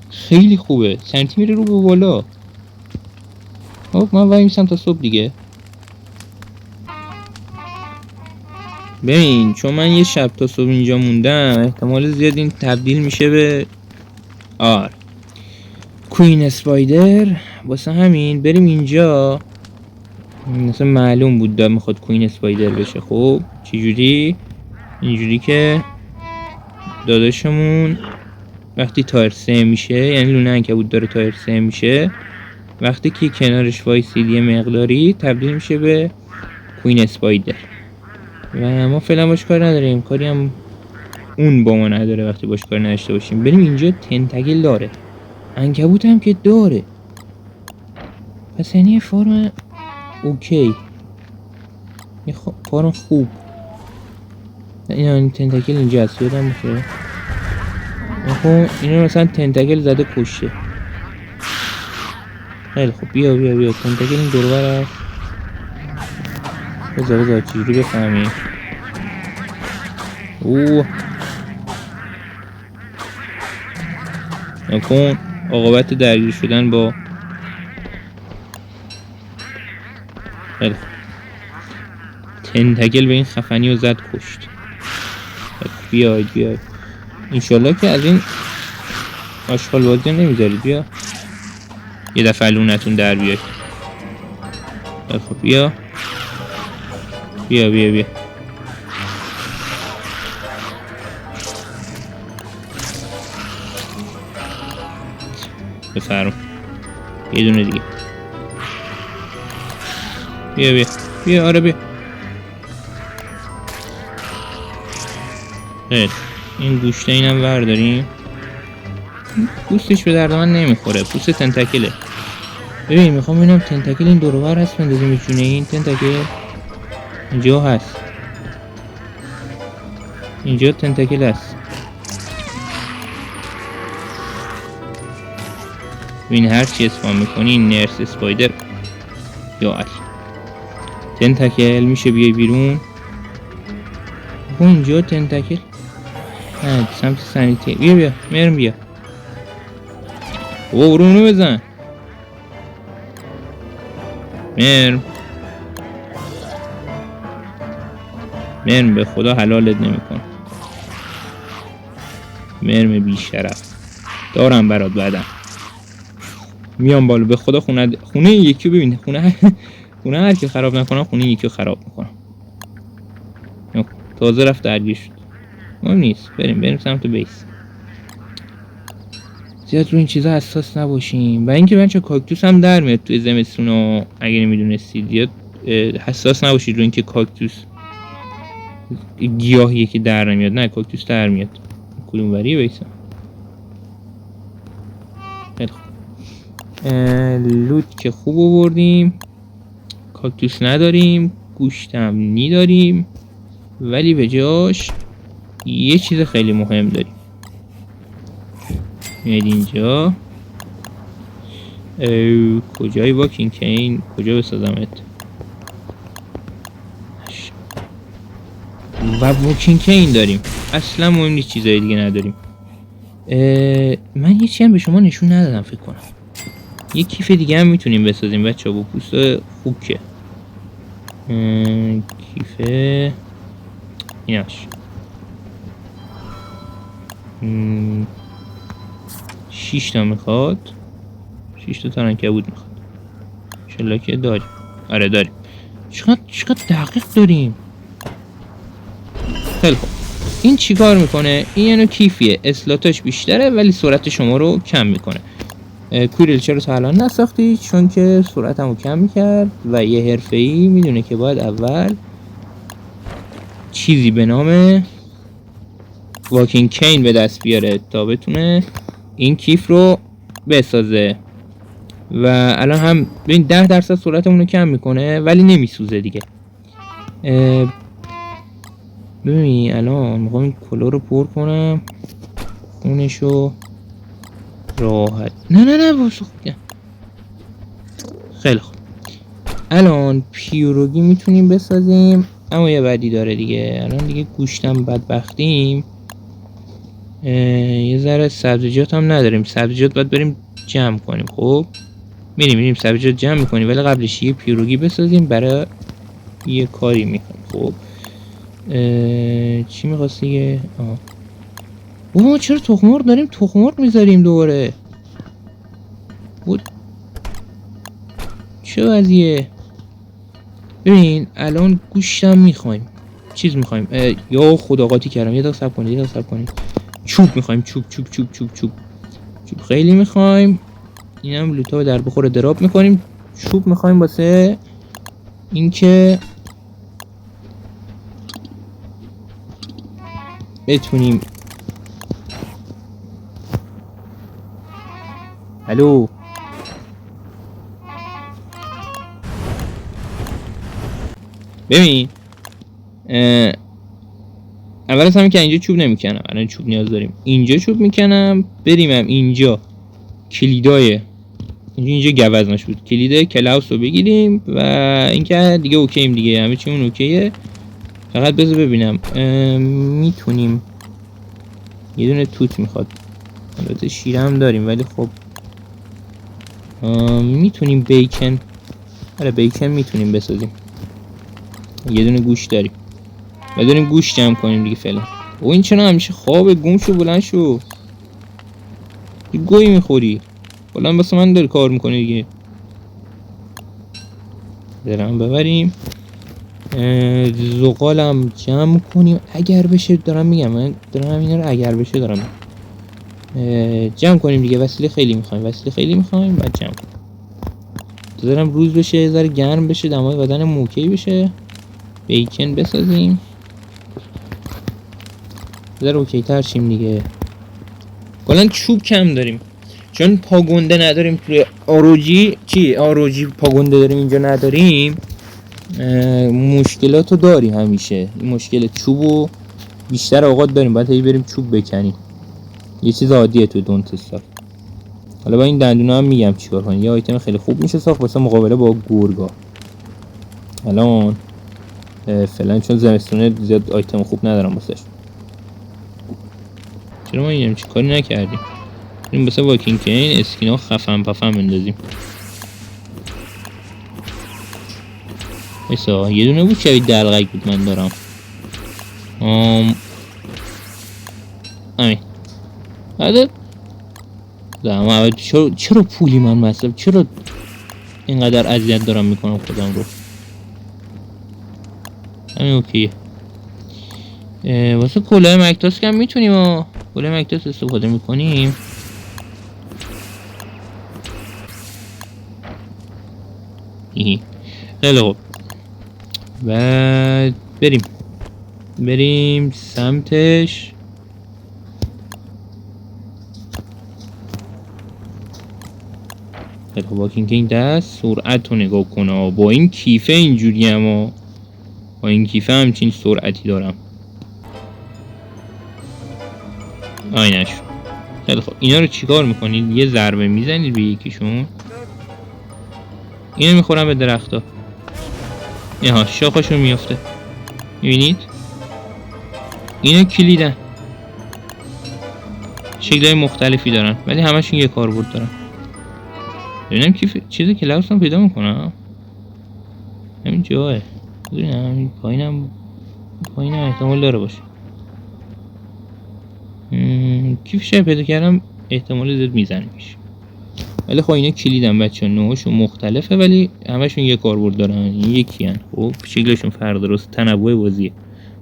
خیلی خوبه. سنیتی میره رو به بالا. خب من وای میسم تا صبح دیگه. ببین چون من یه شب تا صبح اینجا موندم، احتمال زیاد این تبدیل میشه به کوین اسپایدر. واسه همین بریم اینجا. مثلا معلوم بود دا میخواد کوین اسپایدر بشه. خب چجوری؟ اینجوری که داداشمون وقتی تایر 3 میشه، یعنی لونه عنکبوت داره تایر 3 میشه، وقتی که کنارش وایسید یه مقداری تبدیل میشه به کوین اسپایدر. و ما فعلا باش کار نداریم، کاری هم اون با ما نداره وقتی باش کار نداشته باشیم. بریم اینجا تنتاکل داره، عنکبوت هم که داره، پس یعنی فرم اوکی، یه فرم خوب. این تنتاکل اینجا هست، یادم بخوره. خب اینو مثلا تنتاکل زده کشته. خیلی خب بیا تنتاکل این دور بر هست. بذار چجوری بفهمی. اوه نکن عاقبت درگیر شدن با. خیلی خوب تنتاکل به این خفنی رو زد کشت. بیاید انشالله که از این آشغال بازی نمیذارید. بیا یه دفعه لونتون در بیاد. خب بیا بیا بیا بیا. بفرم یه دونه دیگه. بیا بیا بیا. آره بیا. خیلی این گوشته اینم برداریم. پوستش به درد من نمیخوره. پوست تنتاکله. ببین میخوام ببینم تنتاکل این دور و بر هست بندازیم میتونه این تنتاکل اینجا هست. اینجا تنتاکل هست. ببین هر چی اسپام میکنی نرس اسپایدر یا علی تنتاکل میشه بیای بیرون. اونجا تنتاکل سمت سانیته. بیا بیا مرم بیا. او برونو بزن مرم. مرم به خدا حلالت نمیکن. مرم بی شرف دارم برات بعدم میام بالا. به خدا خونه یکی رو ببین. خونه هر کی خراب نکنم خونه یکی رو خراب میکنم. تازه رفت درگیر شد. مهم نیست. بریم سمت بیس. زیاد رو این چیزا حساس نباشیم. و اینکه بچه کاکتوس هم در میاد توی زمستون. اگه نمیدونستید زیاد حساس نباشید رو اینکه کاکتوس گیاهیه که در نمیاد. نه کاکتوس در میاد. کدوم وریه بیسم. خیلی خوب. لوت که خوب آوردیم. کاکتوس نداریم. گوشتم نی داریم. ولی به جاش یه چیز خیلی مهم داریم. میاد اینجا. کجایی واکینگ کین؟ کجا بسازمت؟ و واکینگ کین داریم. اصلا مهم نیست چیزای دیگه نداریم. من یه چیزی هم به شما نشون ندادم فکر کنم. یه کیف دیگه هم میتونیم بسازیم بچه ها با پوست خوکه. کیف ایناش 6 تا میخواد. 6 تا عنکبوت میخواد. انشالله که داریم. آره داریم. چقدر دقیق داریم. خیلی خوب. این چیکار میکنه؟ این یعنی کیفیه. اسلاتش بیشتره ولی سرعت شما رو کم میکنه. کوریل چرا تا الان نساختی؟ چون که سرعتمو کم میکرد و یه حرفه‌ای میدونه که باید اول چیزی به نام واکینگ کین به دست بیاره تا بتونه این کیف رو بسازه. و الان هم ببین 10% سرعتمون رو کم میکنه ولی نمیسوزه دیگه. ببین الان میخوام این کلا رو پر کنم. خونشو راحت. نه باسو. خیلی خوب. الان پیروگی میتونیم بسازیم اما یه بدی داره دیگه. الان دیگه گوشتم بدبختیم. یه ذره سبزیجات هم نداریم. سبزیجات باید بریم جمع کنیم. خب میریم سبزیجات جمع میکنیم ولی قبلش یه پیروگی بسازیم برای یه کاری میخوام. خب چی میخواست دیگه؟ ما چرا تخم‌مرغ داریم؟ تخم‌مرغ میذاریم دوباره. بود چه وضعیه؟ ببین الان گوشتم میخوایم. چیز میخوایم. یا خدا قاطی کردم. یه دقیقه صبر کنید. چوب میخوایم. چوب خیلی میخوایم. اینم لوتا در بخور دراب میکنیم. چوب میخوایم واسه اینکه بتونیم الو ببین اول از همه که اینجا چوب نمیکنم. الان چوب نیاز داریم. اینجا چوب میکنم. بریمم اینجا کلیدای اینجا گوزنش بود. کلید کلاوس رو بگیریم و اینکه دیگه اوکییم دیگه. همه چیمون اوکیه. فقط بذار ببینم میتونیم یه دونه توت میخواد. البته شیر هم داریم ولی خب میتونیم بیکن. آره بیکن میتونیم بسازیم. یه دونه گوش داریم و داریم گوش جمع کنیم دیگه فعلا. او این چرا همیشه خوابه؟ گم شو، بلند شو. یه گویی میخوری. بلند بس من داری کار میکنه دیگه. درم ببریم. زغالم جمع کنیم اگر بشه. دارم میگم من دارم اینا رو اگر بشه دارم جمع کنیم دیگه. وسیله خیلی میخوایم بعد جمع کنیم. دارم روز بشه، یه ذره گرم بشه، دمای بدن موکی بشه. بیکن بسازیم ذره اوکی تر شیم دیگه. کلا چوب کم داریم چون پاگنده نداریم توی آروجی پاگنده داریم اینجا نداریم. مشکلاتو داریم همیشه. این مشکل چوبو بیشتر اوقات داریم، باید هی بریم چوب بکنیم. یه چیز عادیه توی دونت استارت. حالا با این دندونا هم میگم چیکار کنیم. یه آیتم خیلی خوب میشه ساخت واسه مقابله با گورگا. الان فعلا چون زمستونه زیاد آیتم خوب ندارم واسش. چرا ما اینم چی کاری نکردیم؟ این واسه واکینگ کین اسکینا خفن پفن بندازیم. ایسا یه دونه بود شبیه دلغک بود من دارم. همین عدد زمان. چرا پولی من مصرف؟ چرا اینقدر اذیت دارم میکنم خودم رو؟ همین اوکیه. واسه کلاه مکتاس کم میتونیم کلاه مکتاس استفاده میکنیم. خیلی خوب. بعد بریم سمتش. خیلی خوب. واکینگ کین دست سرعت رو نگاه کنه. با این کیفه اینجوری اما با این کیفه همچین سرعتی دارم. آینش. خیلی خوب. اینا رو چیکار میکنید؟ یه ضربه میزنید به یکیشون. اینو میخورم به درختا. اینها شاخشون میافته. میبینید؟ اینا کلیدن. شکلهای مختلفی دارن ولی همشون یه کاربرد دارن. ببینم چیزی که لوسم پیدا میکنم. همین جاه. ببینم همین پایینم احتمال داره باشه. کیف شاید پیدا کردم احتمال زیاد میزنیش. ولی خب اینا کلیدن بچه ها. نوعشون مختلفه ولی همشون یه کاربرد دارن. این یکی هن. خب شکلشون فرق داره. تنوع بازیه.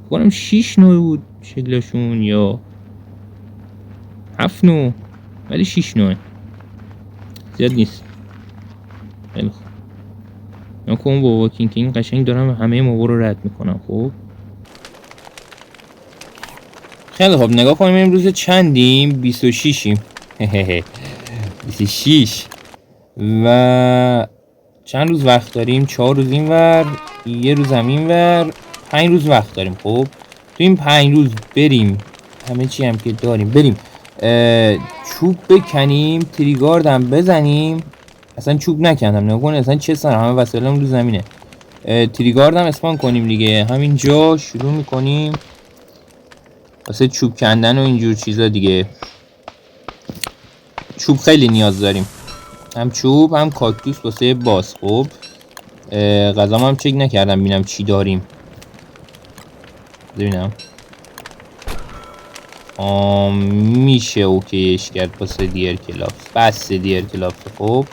بکنم 6 نوع بود شکلشون یا 7 نوع ولی 6 نوعه. زیاد نیست. خیلی خوب. من کنم با واکینگ کین قشنگ دارم همه موضوع رو رد میکنم. خب خیلی خوب. نگاه کنیم امروز چندیم؟ 26یم. 26 و چند روز وقت داریم؟ 4 روز این ور، یه روز هم این ور، 5 روز وقت داریم. خب تو این 5 روز بریم همه چی هم که داریم بریم چوب بکنیم، تریگارد هم بزنیم. اصلا چوب نکندم نگاه کن اصلا چه سر همه وسایلم رو زمینه. تریگارد هم اسپان کنیم دیگه. همینجا شروع میکنیم واسه چوب کندن و اینجور چیزا دیگه. چوب خیلی نیاز داریم. هم چوب هم کاکتوس واسه باز. خب غذام هم چک نکردم ببینم چی داریم. ببینم میشه اوکیش کرد واسه دیر کلاپس. بس دیر کلاپس. خب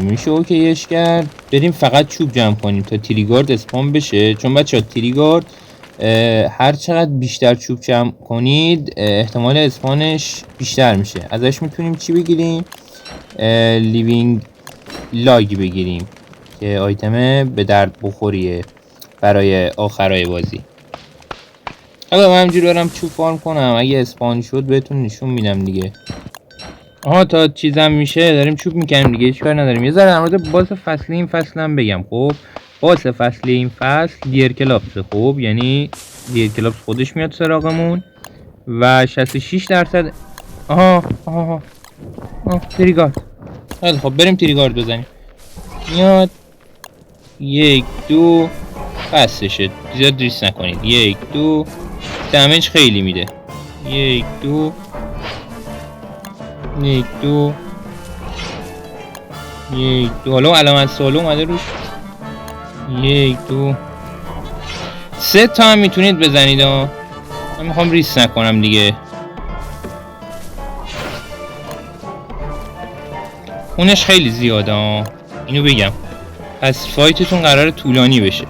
میشه اوکیش کرد. بریم فقط چوب جمع کنیم تا تریگارد اسپان بشه. چون بچه ها تریگارد هر چقدر بیشتر چوب جمع کنید احتمال اسپانش بیشتر میشه. ازش میتونیم چی بگیریم؟ لیوینگ لاگ بگیریم که آیتم به درد بخوریه برای آخرای بازی. حالا من همجوری برم چوب فارم کنم. اگه اسپان شد بهتون نشون میدم دیگه. تا چیزم میشه داریم چوب میکنیم دیگه. چیکار نداریم. یه ذره در مورد باز فصلی این فصل هم بگم. خب باز فصلی این فصل دیر کلاپس. خب یعنی دیر کلاپس خودش میاد سراغمون و 66%. تریگارد. خیلی خب بریم تریگارد بزنیم. میاد 1 2 بسشه. زیاد ریس نکنید. 1 2 دمیج خیلی میده. 1 2 1 2 1 2 حالا علامت سوال اومده روش. 1 2 3 تا هم میتونید بزنید من میخوام ریس نکنم دیگه. خونش خیلی زیاده اینو بگم، پس فایتتون قرار طولانی بشه.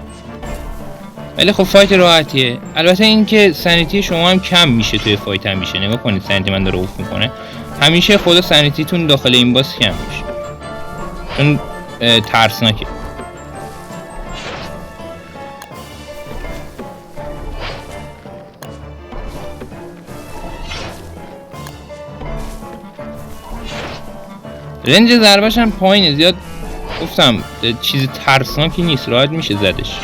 ولی خب فایت راحتیه. البته این که سنیتی شما هم کم میشه توی فایت هم میشه. نگاه کنید سنیتی من داره اوف میکنه. همیشه خدا سنیتیتون داخل این باس کم میشه چون ترسناکه. رنج ضربش هم پایینه، زیاد گفتم چیز ترسناکی نیست، راحت میشه زدش.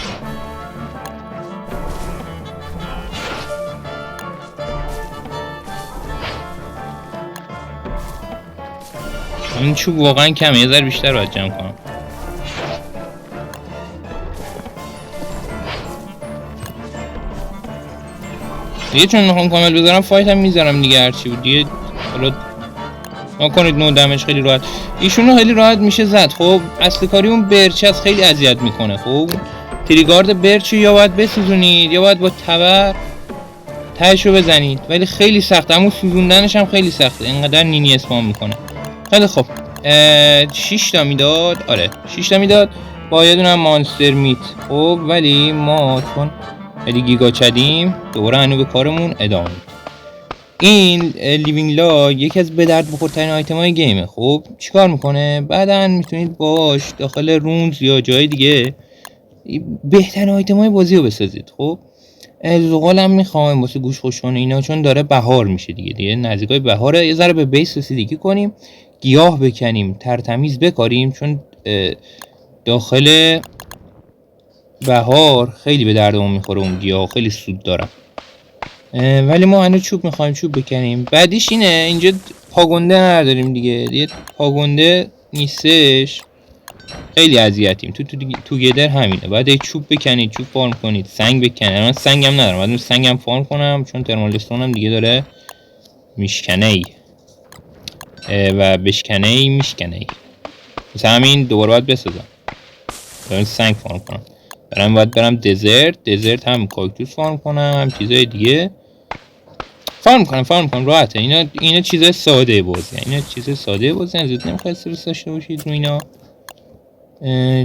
این چوب واقعا کمه، یه ذره بیشتر باید جمع کنم. دیگه چون میخوام کامل بذارم فایت هم میذارم دیگه، هرچی بود دیگه. حالا نکنید نو دمش خیلی راحت، ایشونو خیلی راحت میشه زد. خب اصل کاری اون برچ از خیلی اذیت میکنه. خب تریگارد برچ یا باید بسوزونید یا باید با تبر تهشو بزنید، ولی خیلی سخته. همون سوزوندنش هم خیلی سخته، اینقدر نینی اسپام میکنه. خیلی خب 6 تا میداد. آره 6 تا میداد با یه دونه مانستر میت. خب ولی ما چون خیلی گیگا چدیم دوباره هنو به کارمون ادامه. این لیوینگ لا یکی از به درد بخورترین آیتم های گیمه. خب چیکار میکنه؟ بعداً میتونید باش داخل رونز یا جای دیگه بهترین آیتم های بازی رو بسازید. خب زغال هم میخوایم واسه گوش خوشون اینا، چون داره بهار میشه دیگه نزدیکای بهاره. یه ذره به بیس رسیدگی کنیم، گیاه بکنیم، ترتمیز بکاریم، چون داخل بهار خیلی به دردمون میخوره اون گیاه، خیلی سود داره. ولی ما هنوز چوب میخوایم، چوب بکنیم. بعدیش اینه اینجا پاگنده نداریم دیگه پاگنده نیستش، خیلی اذیتیم. تو گدر همینه، بعد چوب بکنید، چوب فارم کنید، سنگ بکنید. من سنگ هم ندارم، بعد سنگ هم فارم کنم چون ترمالستون هم دیگه داره میشکنه و بشکنه میشکنه. مثلا همین دوباره باید بسازم، برم سنگ فارم کنم، باید برم دزرت هم کاکتوس فارم کنم، چیزای دیگه فارم کنم راحته. اینا چیزای ساده بازی، زود نمیخواد استرس داشته باشید رو اینا.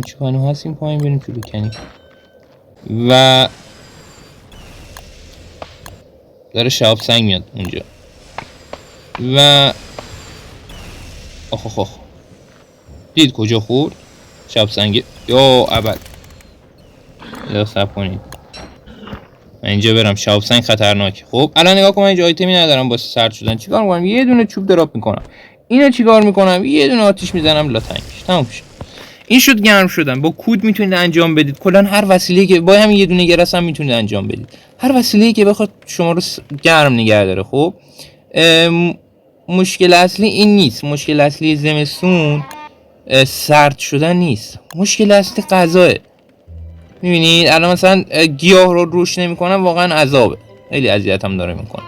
چوکانو هستیم پایین، بریم تو بکنیم. و داره شهاب سنگ میاد اونجا و آخ دید کجا خورد شهاب سنگ یا ابد. صبر کنید من اینجا برم، شهاب سنگ خطرناک. خب الان نگاه کنم اینجا آیتمی ندارم واسه سرد شدن. چیکار میکنم؟ یه دونه چوب دراپ میکنم. اینو چیکار میکنم؟ یه دونه آتیش میزنم لاتنگش، تموم شد. این شد گرم شدن. با کود میتونید انجام بدید. کلا هر وسیله‌ای که با همین یه دونه گرس هم میتونید انجام بدید. هر وسیله‌ای که بخواد شما رو گرم نگه داره. خب مشکل اصلی این نیست. مشکل اصلی زمستون سرد شدن نیست. مشکل اصلی غذاه. میبینید الان مثلا گیاه رو روش نمیکنم، واقعا عذابه، خیلی اذیتم داره میکنه.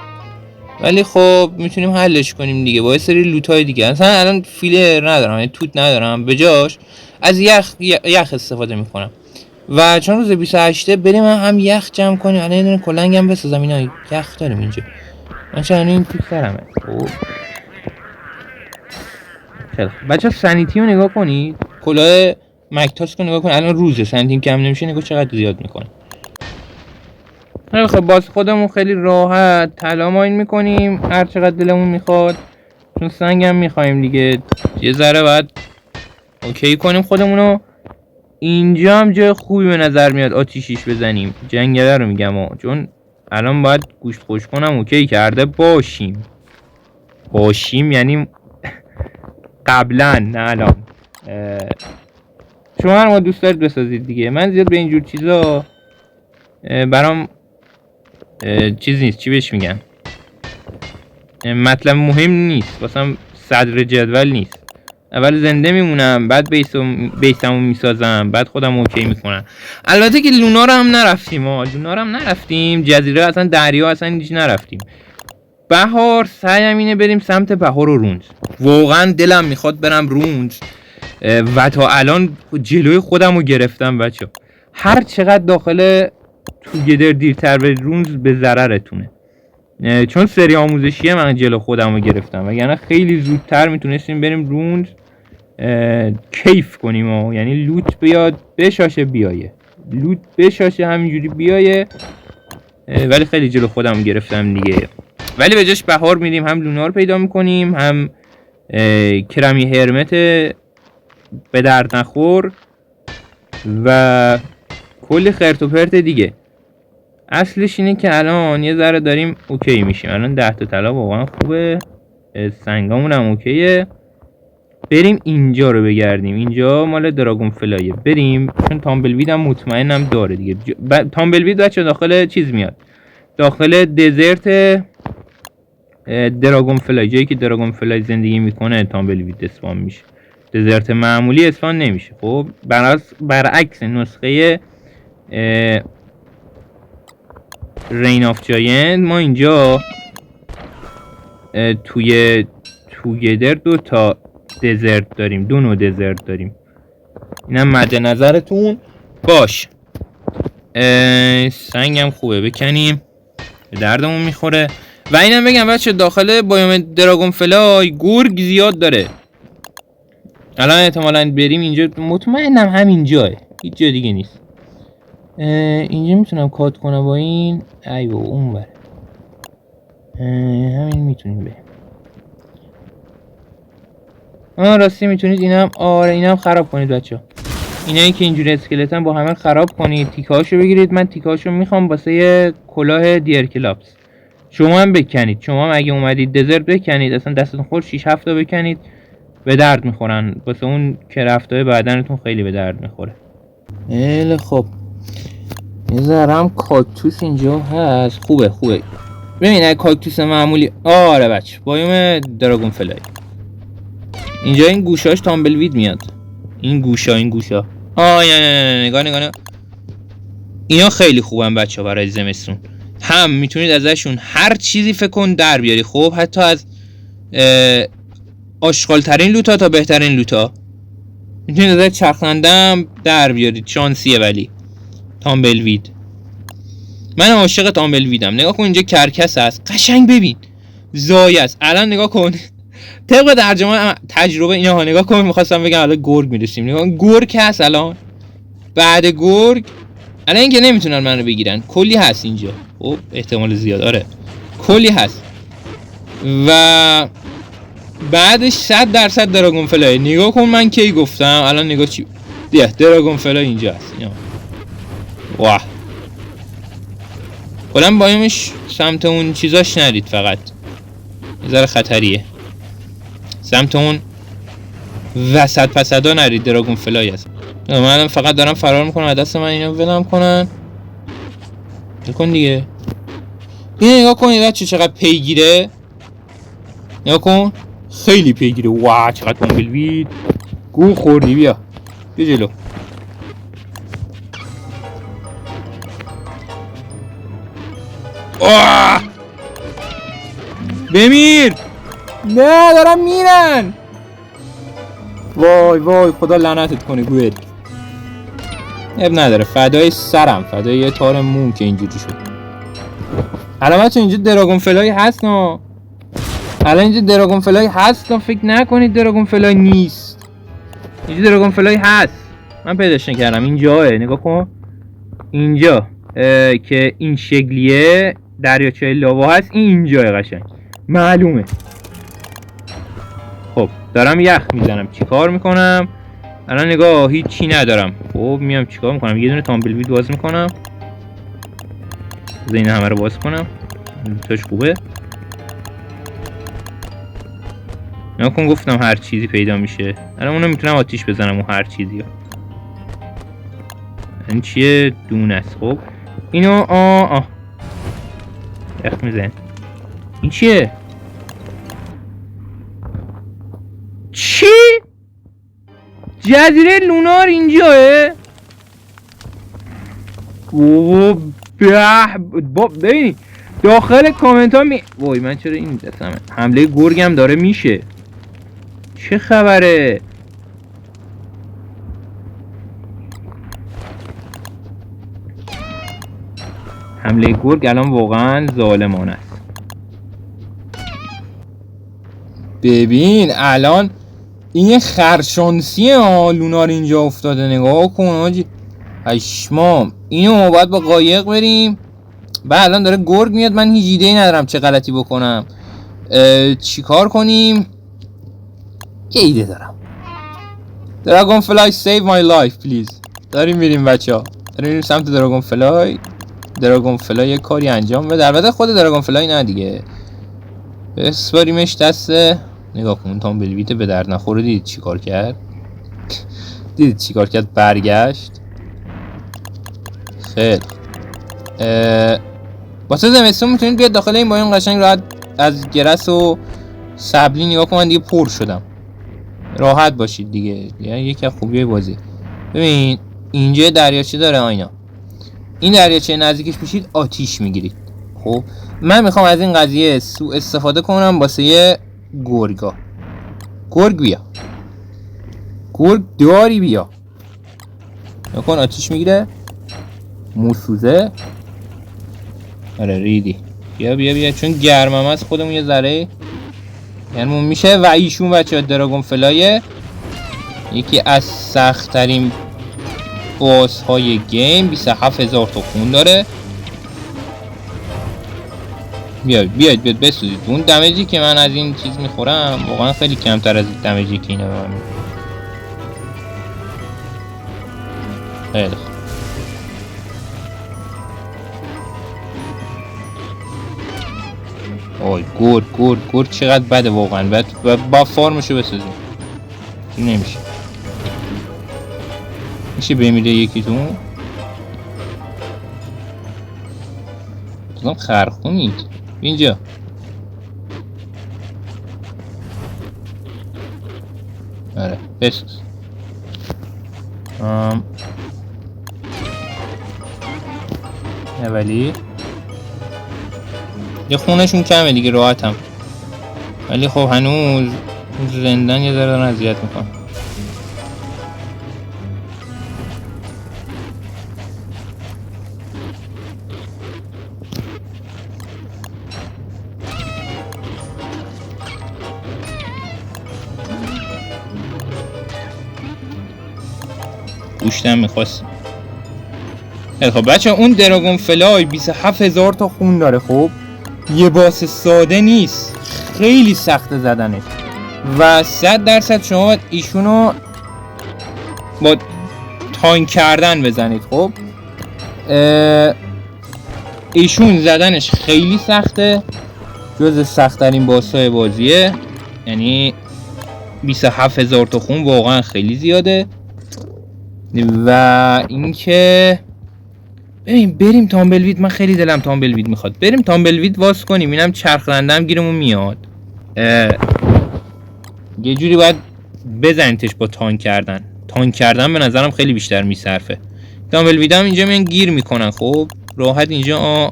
ولی خب میتونیم حلش کنیم دیگه با یه سری لوتای دیگه. مثلا الان فیلر ندارم، یعنی توت ندارم، به جاش از یخ استفاده میکنم. و چون روز 28 بریم هم یخ جمع کنیم. الان یه دونه کلنگم بسازم، اینا یخ داریم اینجا. من چون این تو سرمه. خب بچه سنیتی رو نگاه کنید، کلاه مکتاس رو نگاه کنید. الان روزه، سنیتیم کم نمیشه، نگاه چقدر زیاد میکنه. خب باز خودمون خیلی راحت طلا ماین میکنیم هر چقدر دلمون میخواد، چون سنگ هم میخوایم دیگه. یه ذره باید اوکی کنیم خودمونو. اینجا هم جای خوبی به نظر میاد آتیشیش بزنیم، جنگله رو میگم چون الان باید گوشت خوش کنم اوکی کرده باشیم یعنی قبلا نه الان. شما هم دوست دارید بسازید دیگه. من زیاد به اینجور چیزا برام چیز نیست، چی بهش میگن، مطلب مهم نیست، واسم صدر جدول نیست. اول زنده میمونم، بعد بیسمو میسازم، بعد خودم اوکی میکنم. البته که لونا رو هم نرفتیم، جزیره اصلا دریا اصلا هیچ نرفتیم. بهار سعیم اینه بریم سمت بهار و رونز. واقعا دلم میخواد برم رونز و تا الان جلوی خودم رو گرفتم بچه. هر چقدر داخل تو گدر دیرتر به رونز به ضررتونه. چون سری آموزشیه من جلو خودم رو گرفتم، وگرنه خیلی زودتر میتونستیم بریم روند کیف کنیم یعنی لوت بیاد بشاشه بیایه، لوت بشاشه همینجوری بیایه، ولی خیلی جلو خودم گرفتم دیگه. ولی به جاش بهار میدیم، هم لونار پیدا میکنیم، هم کرمی هرمت به درد نخور و کلی خرت و پرت دیگه. اصلش اینه که الان یه ذره داریم اوکی میشیم. الان 10 تا طلا واقعا خوبه، سنگامون هم اوکیه. بریم اینجا رو بگردیم، اینجا مال دراگون فلایه. بریم چون تامبلوید هم مطمئنم داره دیگه. تامبلوید بچه داخل چیز میاد، داخل دزرت دراگون فلای، جایی که دراگون فلای زندگی میکنه تامبلوید اسپان میشه. دزرت معمولی اسپان نمیشه. خب برعکس نسخه رین آف جاینت ما اینجا توی در 2 تا دزرت داریم، 2 نوع دزرت داریم. اینم مد نظرتون باش. سنگم خوبه بکنیم، به دردمون میخوره. و اینم بگم بچه داخل بایوم دراگون فلای گرگ زیاد داره. الان احتمالاً بریم اینجا، مطمئنم همینجاه، هیچ جا دیگه نیست. اینجا میتونم کات کنم با این، ای بابا اون بره، همین میتونیم بریم. راستی میتونید اینم، آره اینم خراب کنید بچه ها. اینایی که اینجوری اسکلتن با همه خراب کنید، تیکه هاشو بگیرید. من تیکه هاشو میخوام واسه یه کلاه دیرکلاپس. شما هم بکنید، شما هم اگه اومدید دزرت بکنید، اصلا دستتون خورد 6-7 تا بکنید، به درد میخورن واسه اون کرفتای بدنتون، خیلی به درد میخوره. خب یه ذره هم کاکتوس اینجا هست، خوبه. ببین کاکتوس معمولی، آره بچه بایوم دراگون فلای. اینجا این گوشاش تامبلوید میاد، این گوشا نه نگاه اینا خیلی خوبن بچه ها برای زمستون. هم میتونید ازشون هر چیزی فکر کن در بیاری. خب حتی از آشغال ترین لوتا تا بهترین لوتا میتونید ازش چرخندم در بیارید. شانسیه. ولی تامبلوید، من عاشق تامبلویدم. نگاه کن اینجا کرکس هست، قشنگ ببین زایه است. الان نگاه کن طبق ترجمه تجربه اینا ها، نگاه کن میخواستم بگم الان گرگ میرسیم، نگاه گرگ هست الان. بعد گرگ الان اینکه نمیتونن منو بگیرن، کلی هست اینجا. خب احتمال زیاد آره کلی هست. و بعدش 100% دراگون فلای. نگاه کن من کی گفتم، الان نگاه چی دیگه، دراگون فلای اینجا هست. اینا واه کلا بایومش سمت اون چیزاش نرید، فقط یه ذره خطریه. سمت اون وسط پسدا نرید، دراگون فلای هست. من فقط دارم فرار میکنم از دست من، اینو ولم کنن. نکن دیگه. این نگاه کنید بچه چقدر پیگیره، نگاه کن خیلی پیگیره. واه چقدر تامبلوید، گول خوردی. بیا جلو. بمیر. نه دارم میرن. وای خدا لعنتت کنه گوید. اب نداره، فدای سرم، فدای یه تار موم که اینجوری شد. علامت اینجا دراگون فلای هست نه. الان اینجا دراگون فلای هست نه، فکر نکنید دراگون فلای نیست. اینجا دراگون فلای هست، من پیداش نکردم. اینجاه، نگاه کن اینجا که این شکلیه دریاچه لاوا هست، اینجاه قشنگ معلومه. خب دارم یخ میزنم، چیکار میکنم الان؟ نگاه هیچی ندارم. خب میام چیکار میکنم؟ یه دونه تامبلوید باز میکنم، این همه رو باز کنم، توش خوبه. نکن گفتم هر چیزی پیدا میشه. الان اونو میتونم آتیش بزنم اون هر چیزی ها. این چیه؟ دونه است. خب اینو یخ میزن. این چیه؟ چی؟ جزیره لونار اینجاه؟ ببینید داخل کامنت ها وای من چرا این دستمه. حمله گرگم داره میشه، چه خبره؟ حمله گرگ الان واقعا ظالمانه است. ببین الان این خرشانسیه ها. لونار اینجا افتاده نگاه کن آجی. اشمام اینو ما باید با قایق بریم. بعد الان داره گرگ میاد. من هیچ ایده‌ای ندارم چه غلطی بکنم. چی کار کنیم؟ یه ایده دارم. دراگون فلای save my life please. داریم میریم بچه ها. داریم میریم سمت دراگون فلای. دراگون فلای یه کاری انجام بده. البته خود دراگون فلای نه دیگه. بسپاریمش دست. نگاه کن تامبل ویت به درد نخوره. دیدید چی کار کرد؟ دیدید چی کار کرد؟ برگشت. خیلی واسه زمستون میتونید بیاد داخل این بایوم قشنگ راحت از گرس و سبلی نگاه کن. من دیگه پر شدم. راحت باشید دیگه. یکی از خوبیای بازی. ببین اینجا دریاچه داره آینا. این دریاچه نزدیکش میشید آتیش میگیرید. خب من میخوام از این قضیه سوء استفاده کنم واسه یه گرگا. گرگ بیا. گرگ داری بیا. نکن آتیش میگیره. موسوزه. آره ریدی. بیا چون گرمم از خودمون یه ذره گرمون میشه. و ایشون بچه دراگون فلایه یکی از سخت ترین باس های گیم. 27000 تا خون داره. بیاید بسوزید. اون دمیجی که من از این چیز میخورم واقعا خیلی کمتر از دمیجی که اینا به من میده. خیلی خوب. آی گرگ چقدر بده واقعا. باید با فارمشو بسازیم. نمیشه. میشه بمیره یکیتون. خرخونید اینجا. آره بسوز. ولی یه خونشون کمه دیگه راحتم. ولی خب هنوز زندن یه ذره دارن اذیت میکنن. گوشتم میخواست. خب بچه اون دراگون فلای 27000 تا خون داره. خب یه باس ساده نیست. خیلی سخت زدنش. و 100% شما ایشونو با تانک کردن بزنید. خب ایشون زدنش خیلی سخته. جز سخت‌ترین باس‌های بازیه. یعنی 27000 تا خون واقعا خیلی زیاده. و اینکه ببین بریم تامبلوید. من خیلی دلم تامبلوید میخواد. بریم تامبلوید واس کنیم. اینم چرخلندم گیرمون میاد. یه جوری باید بزنیدش با تانک کردن به نظرم خیلی بیشتر میصرفه. تامبلوید هم اینجا میان گیر میکنن. خب راحت اینجا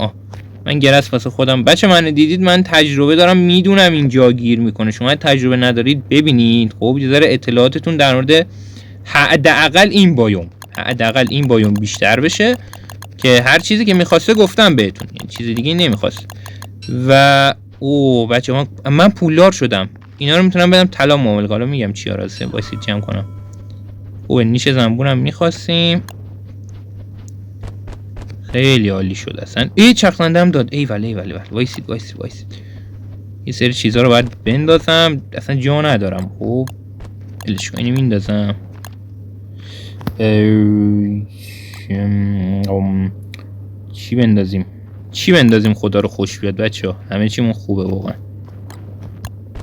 من گرس واسه خودم. بچه من دیدید من تجربه دارم. میدونم اینجا گیر میکنه. شما تجربه ندارید ببینید. خب یه ذره اطلاعاتتون در مورد حداقل این بایوم بیشتر بشه که هر چیزی که میخواسته گفتم بهتون. یعنی چیز دیگه نمیخواست. و بچه من پولدار شدم. اینا رو میتونم بدم طلا معامله. حالا میگم چی راسته. وایسید جمع کنم. نیش زنبورم میخواستیم. خیلی عالی شد اصلا. چرخنده هم داد. ایول وایسید. یه سری چیزا رو باید بندازم. اصلا جا ندارم. خب الش کنیم میندازم. چی بندازیم خدا رو خوش بیاد بچه ها. همه چیمون خوبه واقعا.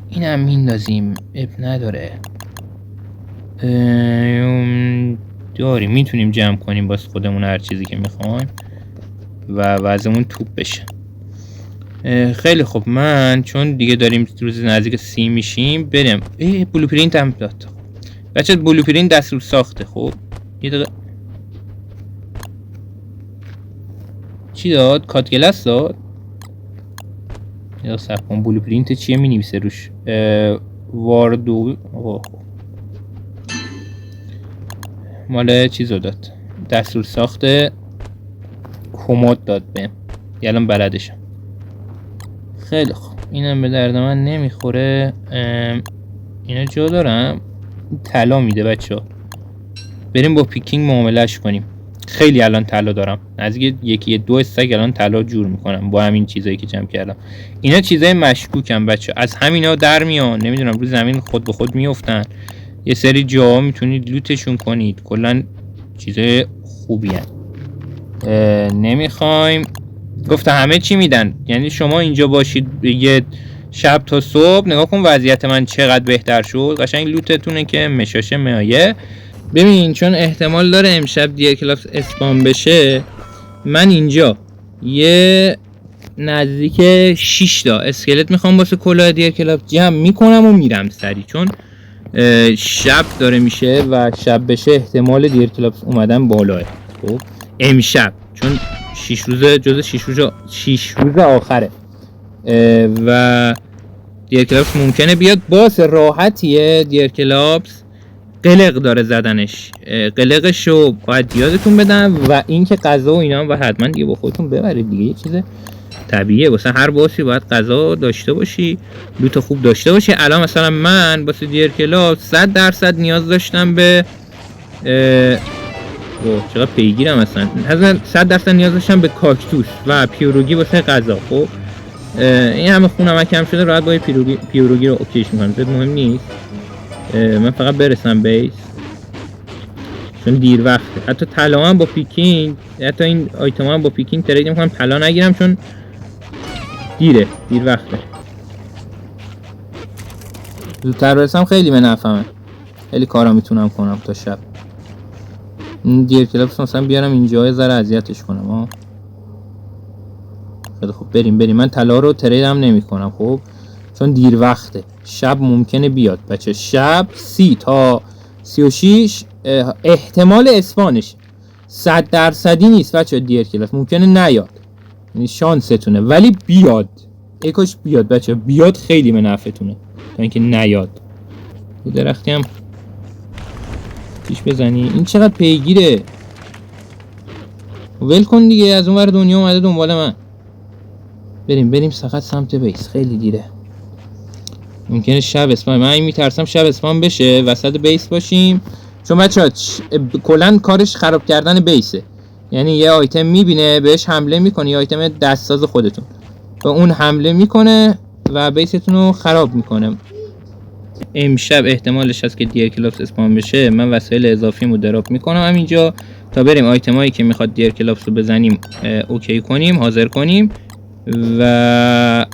اینم میندازیم. اب نداره. داریم میتونیم جمع کنیم باز خودمون هر چیزی که میخوایم و وضعمون توپ بشه. خیلی خب من چون دیگه داریم روز نزدیک 30 میشیم بریم. بلوپرینت هم داد بچه. بلوپرینت دستور ساخته. خب یه دقیقه چی داد؟ کات گلاس داد. یا صرف کن. بلوپرینت چیه می نویسه روش؟ واردو مال چیزو داد. دستور ساخته کمد داد بهم. الان بلدشم. خیلی خوب اینم به درد من نمیخوره. اینا جا دارم. طلا میده بچه‌ها. بریم با پیکینگ معاملهش کنیم. خیلی الان طلا دارم، نزدیک یکی دو استک الان طلا جور میکنم با همین چیزایی که جمع کردم. اینا چیزای مشکوکن بچه، از همینا در میان، نمیدونم رو زمین خود به خود میافتن. یه سری جاها میتونید لوتشون کنید، کلا چیزای خوبی هن. نمیخوایم گفته همه چی میدن، یعنی شما اینجا باشید یه شب تا صبح نگاه کن وضعیت من چقدر بهتر شد. قشنگ لوتتونه که مشاشه میایه. ببین چون احتمال داره امشب دیرکلاپس اسپام بشه، من اینجا یه نزدیک 6 تا اسکلت میخوام واسه کلاه دیرکلاپس جمع میکنم و میرم سری، چون شب داره میشه و شب بشه احتمال دیرکلاپس اومدن بالاه. خب امشب چون 6 روزه جز 6 روز آخره و دیرکلاپس ممکنه بیاد. باز راحتیه دیرکلاپس، قلق داره زدنش، قلقشو باید یادتون بدم. و اینکه غذا و اینا هم باید حتما دیگه با خودتون ببرید دیگه، یه چیز طبیعیه واسه هر باسی باید غذا داشته باشی، لوت خوب داشته باشی. الان مثلا من واسه دیرکلاپس 100% نیاز داشتم به چقدر پیگیرم اصلا، 100% نیاز داشتم به کاکتوس و پیروگی واسه غذا. خب این همه خونم کم شده، راحت با پیروگی رو اوکیش میکنم، زیاد مهم نیست. من فقط برسم بیس چون دیر وقته. حتی طلا هم با پیکینگ، حتی این آیتم هم با پیکینگ ترید میکنم طلا نگیرم چون دیر وقته. زودتر برسم خیلی به نفعمه، خیلی کارا میتونم کنم تا شب. این دیرکلاپس مثلا بیارم اینجا یه ذره اذیتش کنم ها. خیلی خب بریم. من طلا رو ترید هم نمی کنم خب، چون دیر وقته، شب ممکنه بیاد بچه. شب 30 تا 36 احتمال اسپانش 100% نیست بچه. دیرکلاپس ممکنه نیاد، یعنی شانستونه، ولی بیاد. یکاش بیاد بچه، بیاد خیلی به نفعتونه تا اینکه نیاد. یه درختی هم پیش بزنی. این چقدر پیگیره، ول کن دیگه، از اون ور دنیا اومده دنبال من. بریم فقط سمت بیس، خیلی دیره. ممکنه شب اسپام، من میترسم شب اسپام بشه وسط بیس باشیم، چون بچه‌ها کلا کارش خراب کردن بیسه. یعنی یه آیتم میبینه بهش حمله میکنه، یه آیتم دستساز خودتون به اون حمله میکنه و بیستون رو خراب میکنه. امشب احتمالش هست که دیرکلاپس اسپام بشه. من وسایل اضافیمو دراپ میکنم همینجا تا بریم آیتمایی که میخواد دیرکلاپس رو بزنیم اوکی کنیم، حاضر کنیم و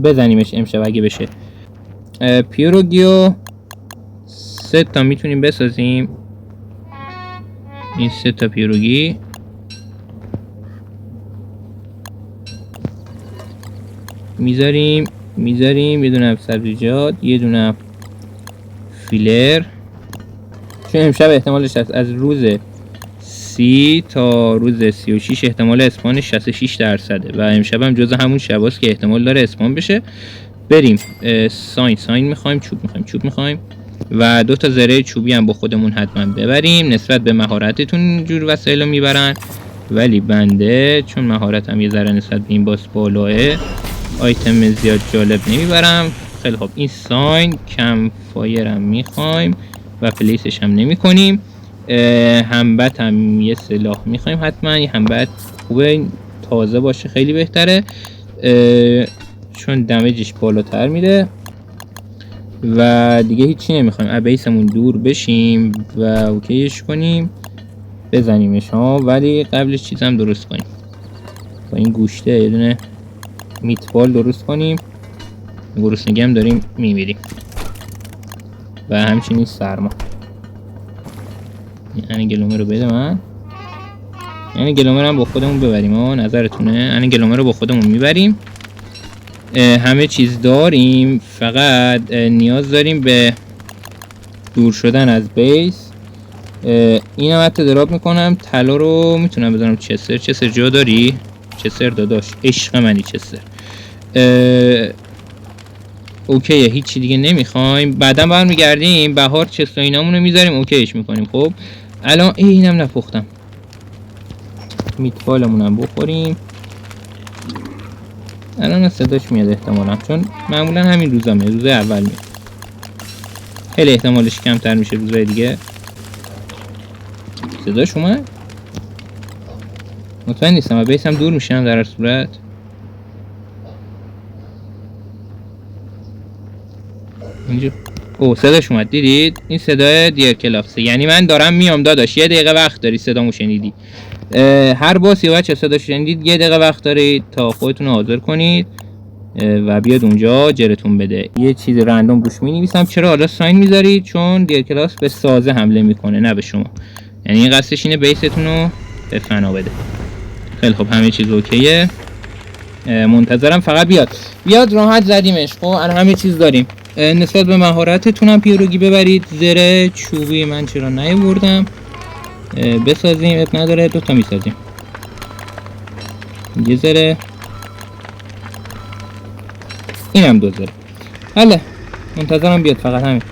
بزنیمش امشب اگه بشه. پیروگیو 3 تا میتونیم بسازیم. این 3 تا پیروگی میذاریم یه دونه سبزیجات، یه دونه فیلر، چون امشب احتمالش هست از روز 30 تا روز 36 احتمال اسپانش 66%. و امشب هم جز همون شباست که احتمال داره اسپان بشه. بریم ساین میخوایم، چوب میخوایم و 2 تا زره چوبی هم با خودمون حتما ببریم. نسبت به مهارتتون جور وسایل رو میبرن، ولی بنده چون مهارتم یه ذره نسبت به این باس بالاه، آیتم زیاد جالب نمیبرم. خیلی خب این ساین کم فایر هم میخوایم و پلیسش هم نمی کنیم. همبت هم یه سلاح میخوایم حتما، یه همبت خوبه تازه باشه خیلی بهتره چون دمیجش بالاتر میده. و دیگه هیچی نمیخوایم، از بیسمون دور بشیم و اوکیش کنیم بزنیمش ها. ولی قبلش چیزم درست کنیم، با این گوشته یه دونه میتبال درست کنیم، گرسنگی هم داریم میمیریم و همچنین سرما. این گلومه رو بده من، یعنی گلومه رو هم با خودمون ببریم ها، نظرتونه؟ یعنی گلومه رو با خودمون میبریم. همه چیز داریم، فقط نیاز داریم به دور شدن از بیس. این هم حتی دراپ میکنم. طلا رو میتونم بذارم چستر جا داری؟ چستر داداش عشق منی چستر. اوکیه هیچی دیگه نمیخوایم. بعدا برمیگردیم بهار چست و اینامون رو میذاریم اوکیش میکنیم. خب الان اینم نپختم، میتبالمون هم بخوریم. الان صداش میاد احتمالا، چون معمولا همین روزا میاد، روز اول میاد. خیلی احتمالش کمتر میشه روزهای دیگه. صداش اومد؟ مطمئن نیستم و بیسم دور میشم در هر صورت. اینجا صداش اومد، دیدید؟ این صدای دیر کلافسه، یعنی من دارم میام داداش، یه دقیقه وقت داری صدامو شنیدی. هر باسی یا بچه صداش شنیدید یه دقیقه وقت دارید تا خودتون رو حاضر کنید و بیاد اونجا جرتون بده. یه چیز رندوم روش مینویسم. چرا حالا ساین میذارید؟ چون دیر کلاس به سازه حمله میکنه نه به شما، یعنی این قصدش اینه بیستون رو به فنا بده. خیلی خب همه چیز اوکیه، منتظرم فقط بیاد راحت زدیمش. خب الان همه چیز داریم. نسبت به مهارتتونم پیروگی ببرید. زره چوبی من چرا نیاوردم؟ بسازیم، اب نداره، دوتا میسازیم. یه زره، اینم دو زره. حالا منتظرم بیاد فقط همین.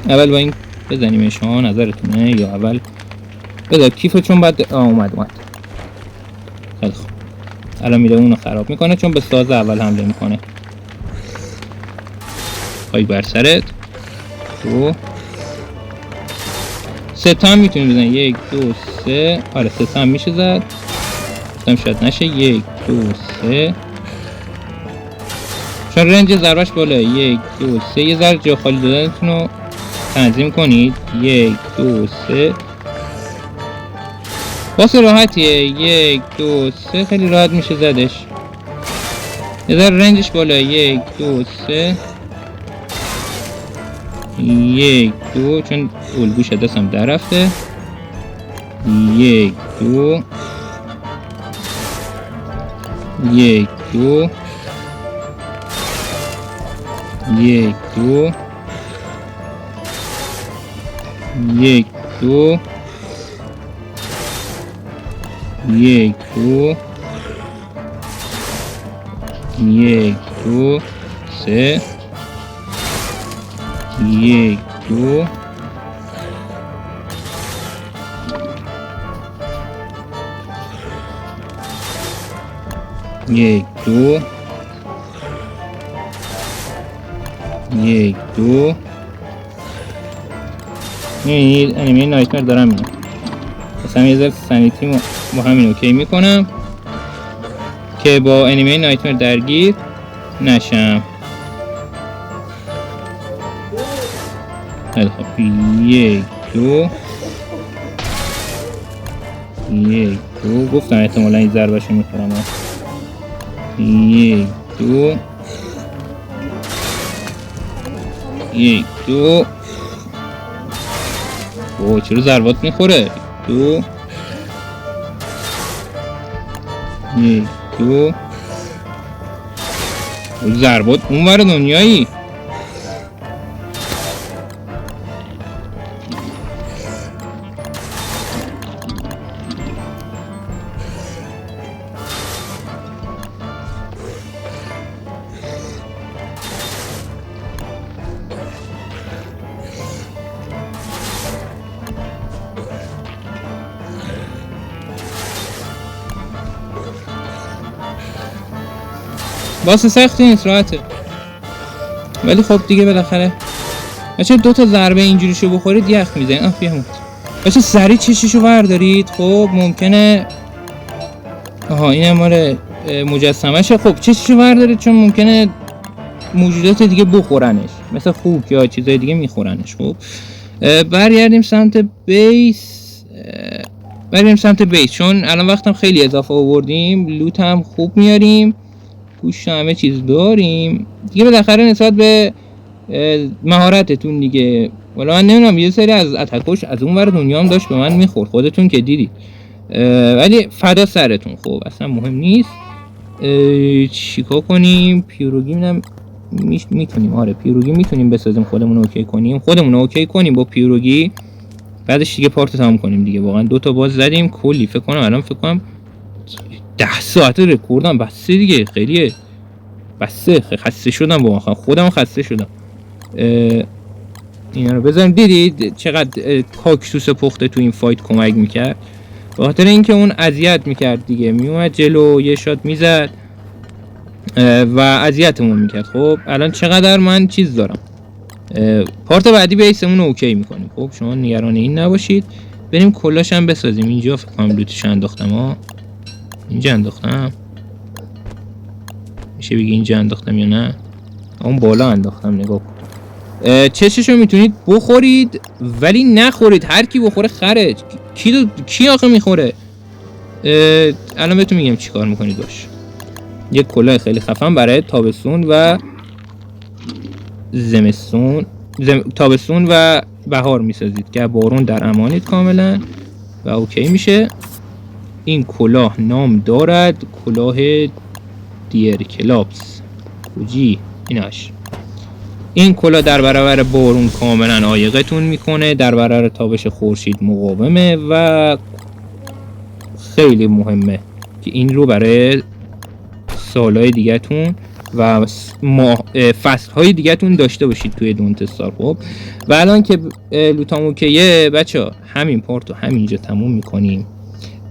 اول با این بزنیمش، ها نظرتونه؟ یا اول بذار کیفو، چون بعد اومد. خیلی خوب، الان میره اونو خراب میکنه چون به ساز اول حمله میکنه. خواهی بر سرت. تو 3 تا هم میتونی بزنی. 1 2 3. آره 3 تا هم میشه زد. گفتم شاید نشه. 1 2 3. چون رنج ضربش بالاه. 1 2 3. یه ذره جا خالی دادنتون رو تنظیم کنید. 1 2 3. باس راحتیه. 1 2 3. خیلی راحت میشه زدش. یه ذره رنجش بالاه. 1 2 3. 1 2. چون الگوش دستم در رفته. 1 2. 1 2. 1 2. 1 2. 1 2. 1 2 3. 1 2. 1 2. 1 2. میبینید انیمه نایتمر دارم میاد. مثلا یه ذره سانیتی با همین اوکی میکنم که با انیمه نایتمر درگیر نشم. خیلی خب. 1 2. 1 2. گفتم احتمالا این ضربه‌شو میخورم. 1 2. 1 2. اوه چرا ضربات میخوره؟ 2. 1 2. ضربات اونور دنیایی. باس سختی نیست، راحته. ولی خب دیگه بالاخره بچه 2 تا ضربه اینجوری شو بخورید یخ میزنید. بیامون بچه سریع چششو بردارید. خب ممکنه این مال مجسمه‌شه. خب چششو بردارید چون ممکنه موجودات دیگه بخورنش، مثل خوک یا چیزای دیگه میخورنش. خب برگردیم سمت بیس. چون الان وقتم خیلی اضافه آوردیم. لوت هم خوب میاریم، گوشت همه چیز داریم دیگه. بالاخره نسبت به مهارتتون دیگه، والا من نمیدونم یه سری از اتکاش از اون ور دنیا هم داشت به من میخورد، خودتون که دیدید. ولی فدا سرتون. خب اصلا مهم نیست. چیکار کنیم؟ پیروگی میتونیم. آره پیروگی میتونیم بسازیم، خودمون اوکی کنیم با پیروگی. بعدش دیگه پارت تمام کنیم دیگه. واقعا 2 تا باز زدیم کلی. فکر کنم 10 ساعت رکوردم. بسه دیگه، خیلیه. بسه خسته شدم واقعا. خودم خسته شدم. اینا رو بزنیم. دیدید چقدر کاکتوس پخته تو این فایت کمک میکرد؟ به خاطر اینکه اون اذیت میکرد دیگه. میومد جلو یه شات میزد و اذیتمون میکرد. خب الان چقدر من چیز دارم، پارت بعدی بیسمون رو اوکی میکنیم. خب شما نگران این نباشید. بریم کلاش هم بسازیم. اینجا فکر کنم لوتش انداختم. اینجا انداختم، میشه بگی اینجا انداختم یا نه؟ اون بالا انداختم. نگاه کن. چششو میتونید بخورید ولی نخورید. هر کی بخوره خره. کی آخه میخوره؟ الان بهتون میگم چی کار میکنید. باش یک کلاه خیلی خفن برای تابستون و زمستون، تابستون و بهار میسازید که بارون در امانید کاملا و اوکی میشه. این کلاه نام دارد کلاه دیر کلاپس کجی ایناش. این کلاه در برابر بارون کاملا عایقتون میکنه، در برابر تابش خورشید مقاومه و خیلی مهمه که این رو برای سالهای دیگه‌تون و فصلهای دیگه‌تون داشته باشید توی دونت استار. خب و الان که لوتام اوکیه بچه‌ها، همین پارت رو همینجا تموم میکنیم.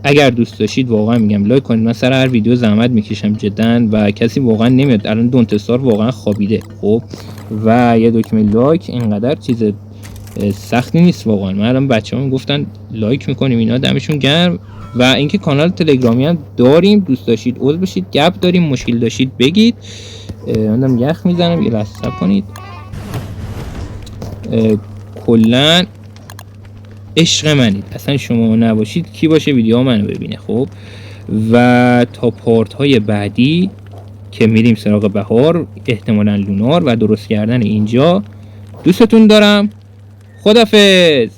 اگر دوست داشتید واقعا میگم لایک کنید. من سر هر ویدیو زحمت میکشم جدا و کسی واقعا نمیاد. الان دونت استار واقعا خوابیده. خب و یه دکمه لایک اینقدر چیز سختی نیست واقعا. من الان بچه‌ها گفتن لایک میکنیم اینا، دمشون گرم. و اینکه کانال تلگرامی هم داریم، دوست داشتید عضو بشید. گپ داریم، مشکل داشتید بگید. من یخ میزنم، یه لحظه صبر کنید. کلا عشق منید، اصلا شما نباشید کی باشه ویدیو منو ببینه. خب و تا پارت های بعدی که میریم سراغ بهار، احتمالاً لونار و درست کردن اینجا، دوستتون دارم. خدافظ.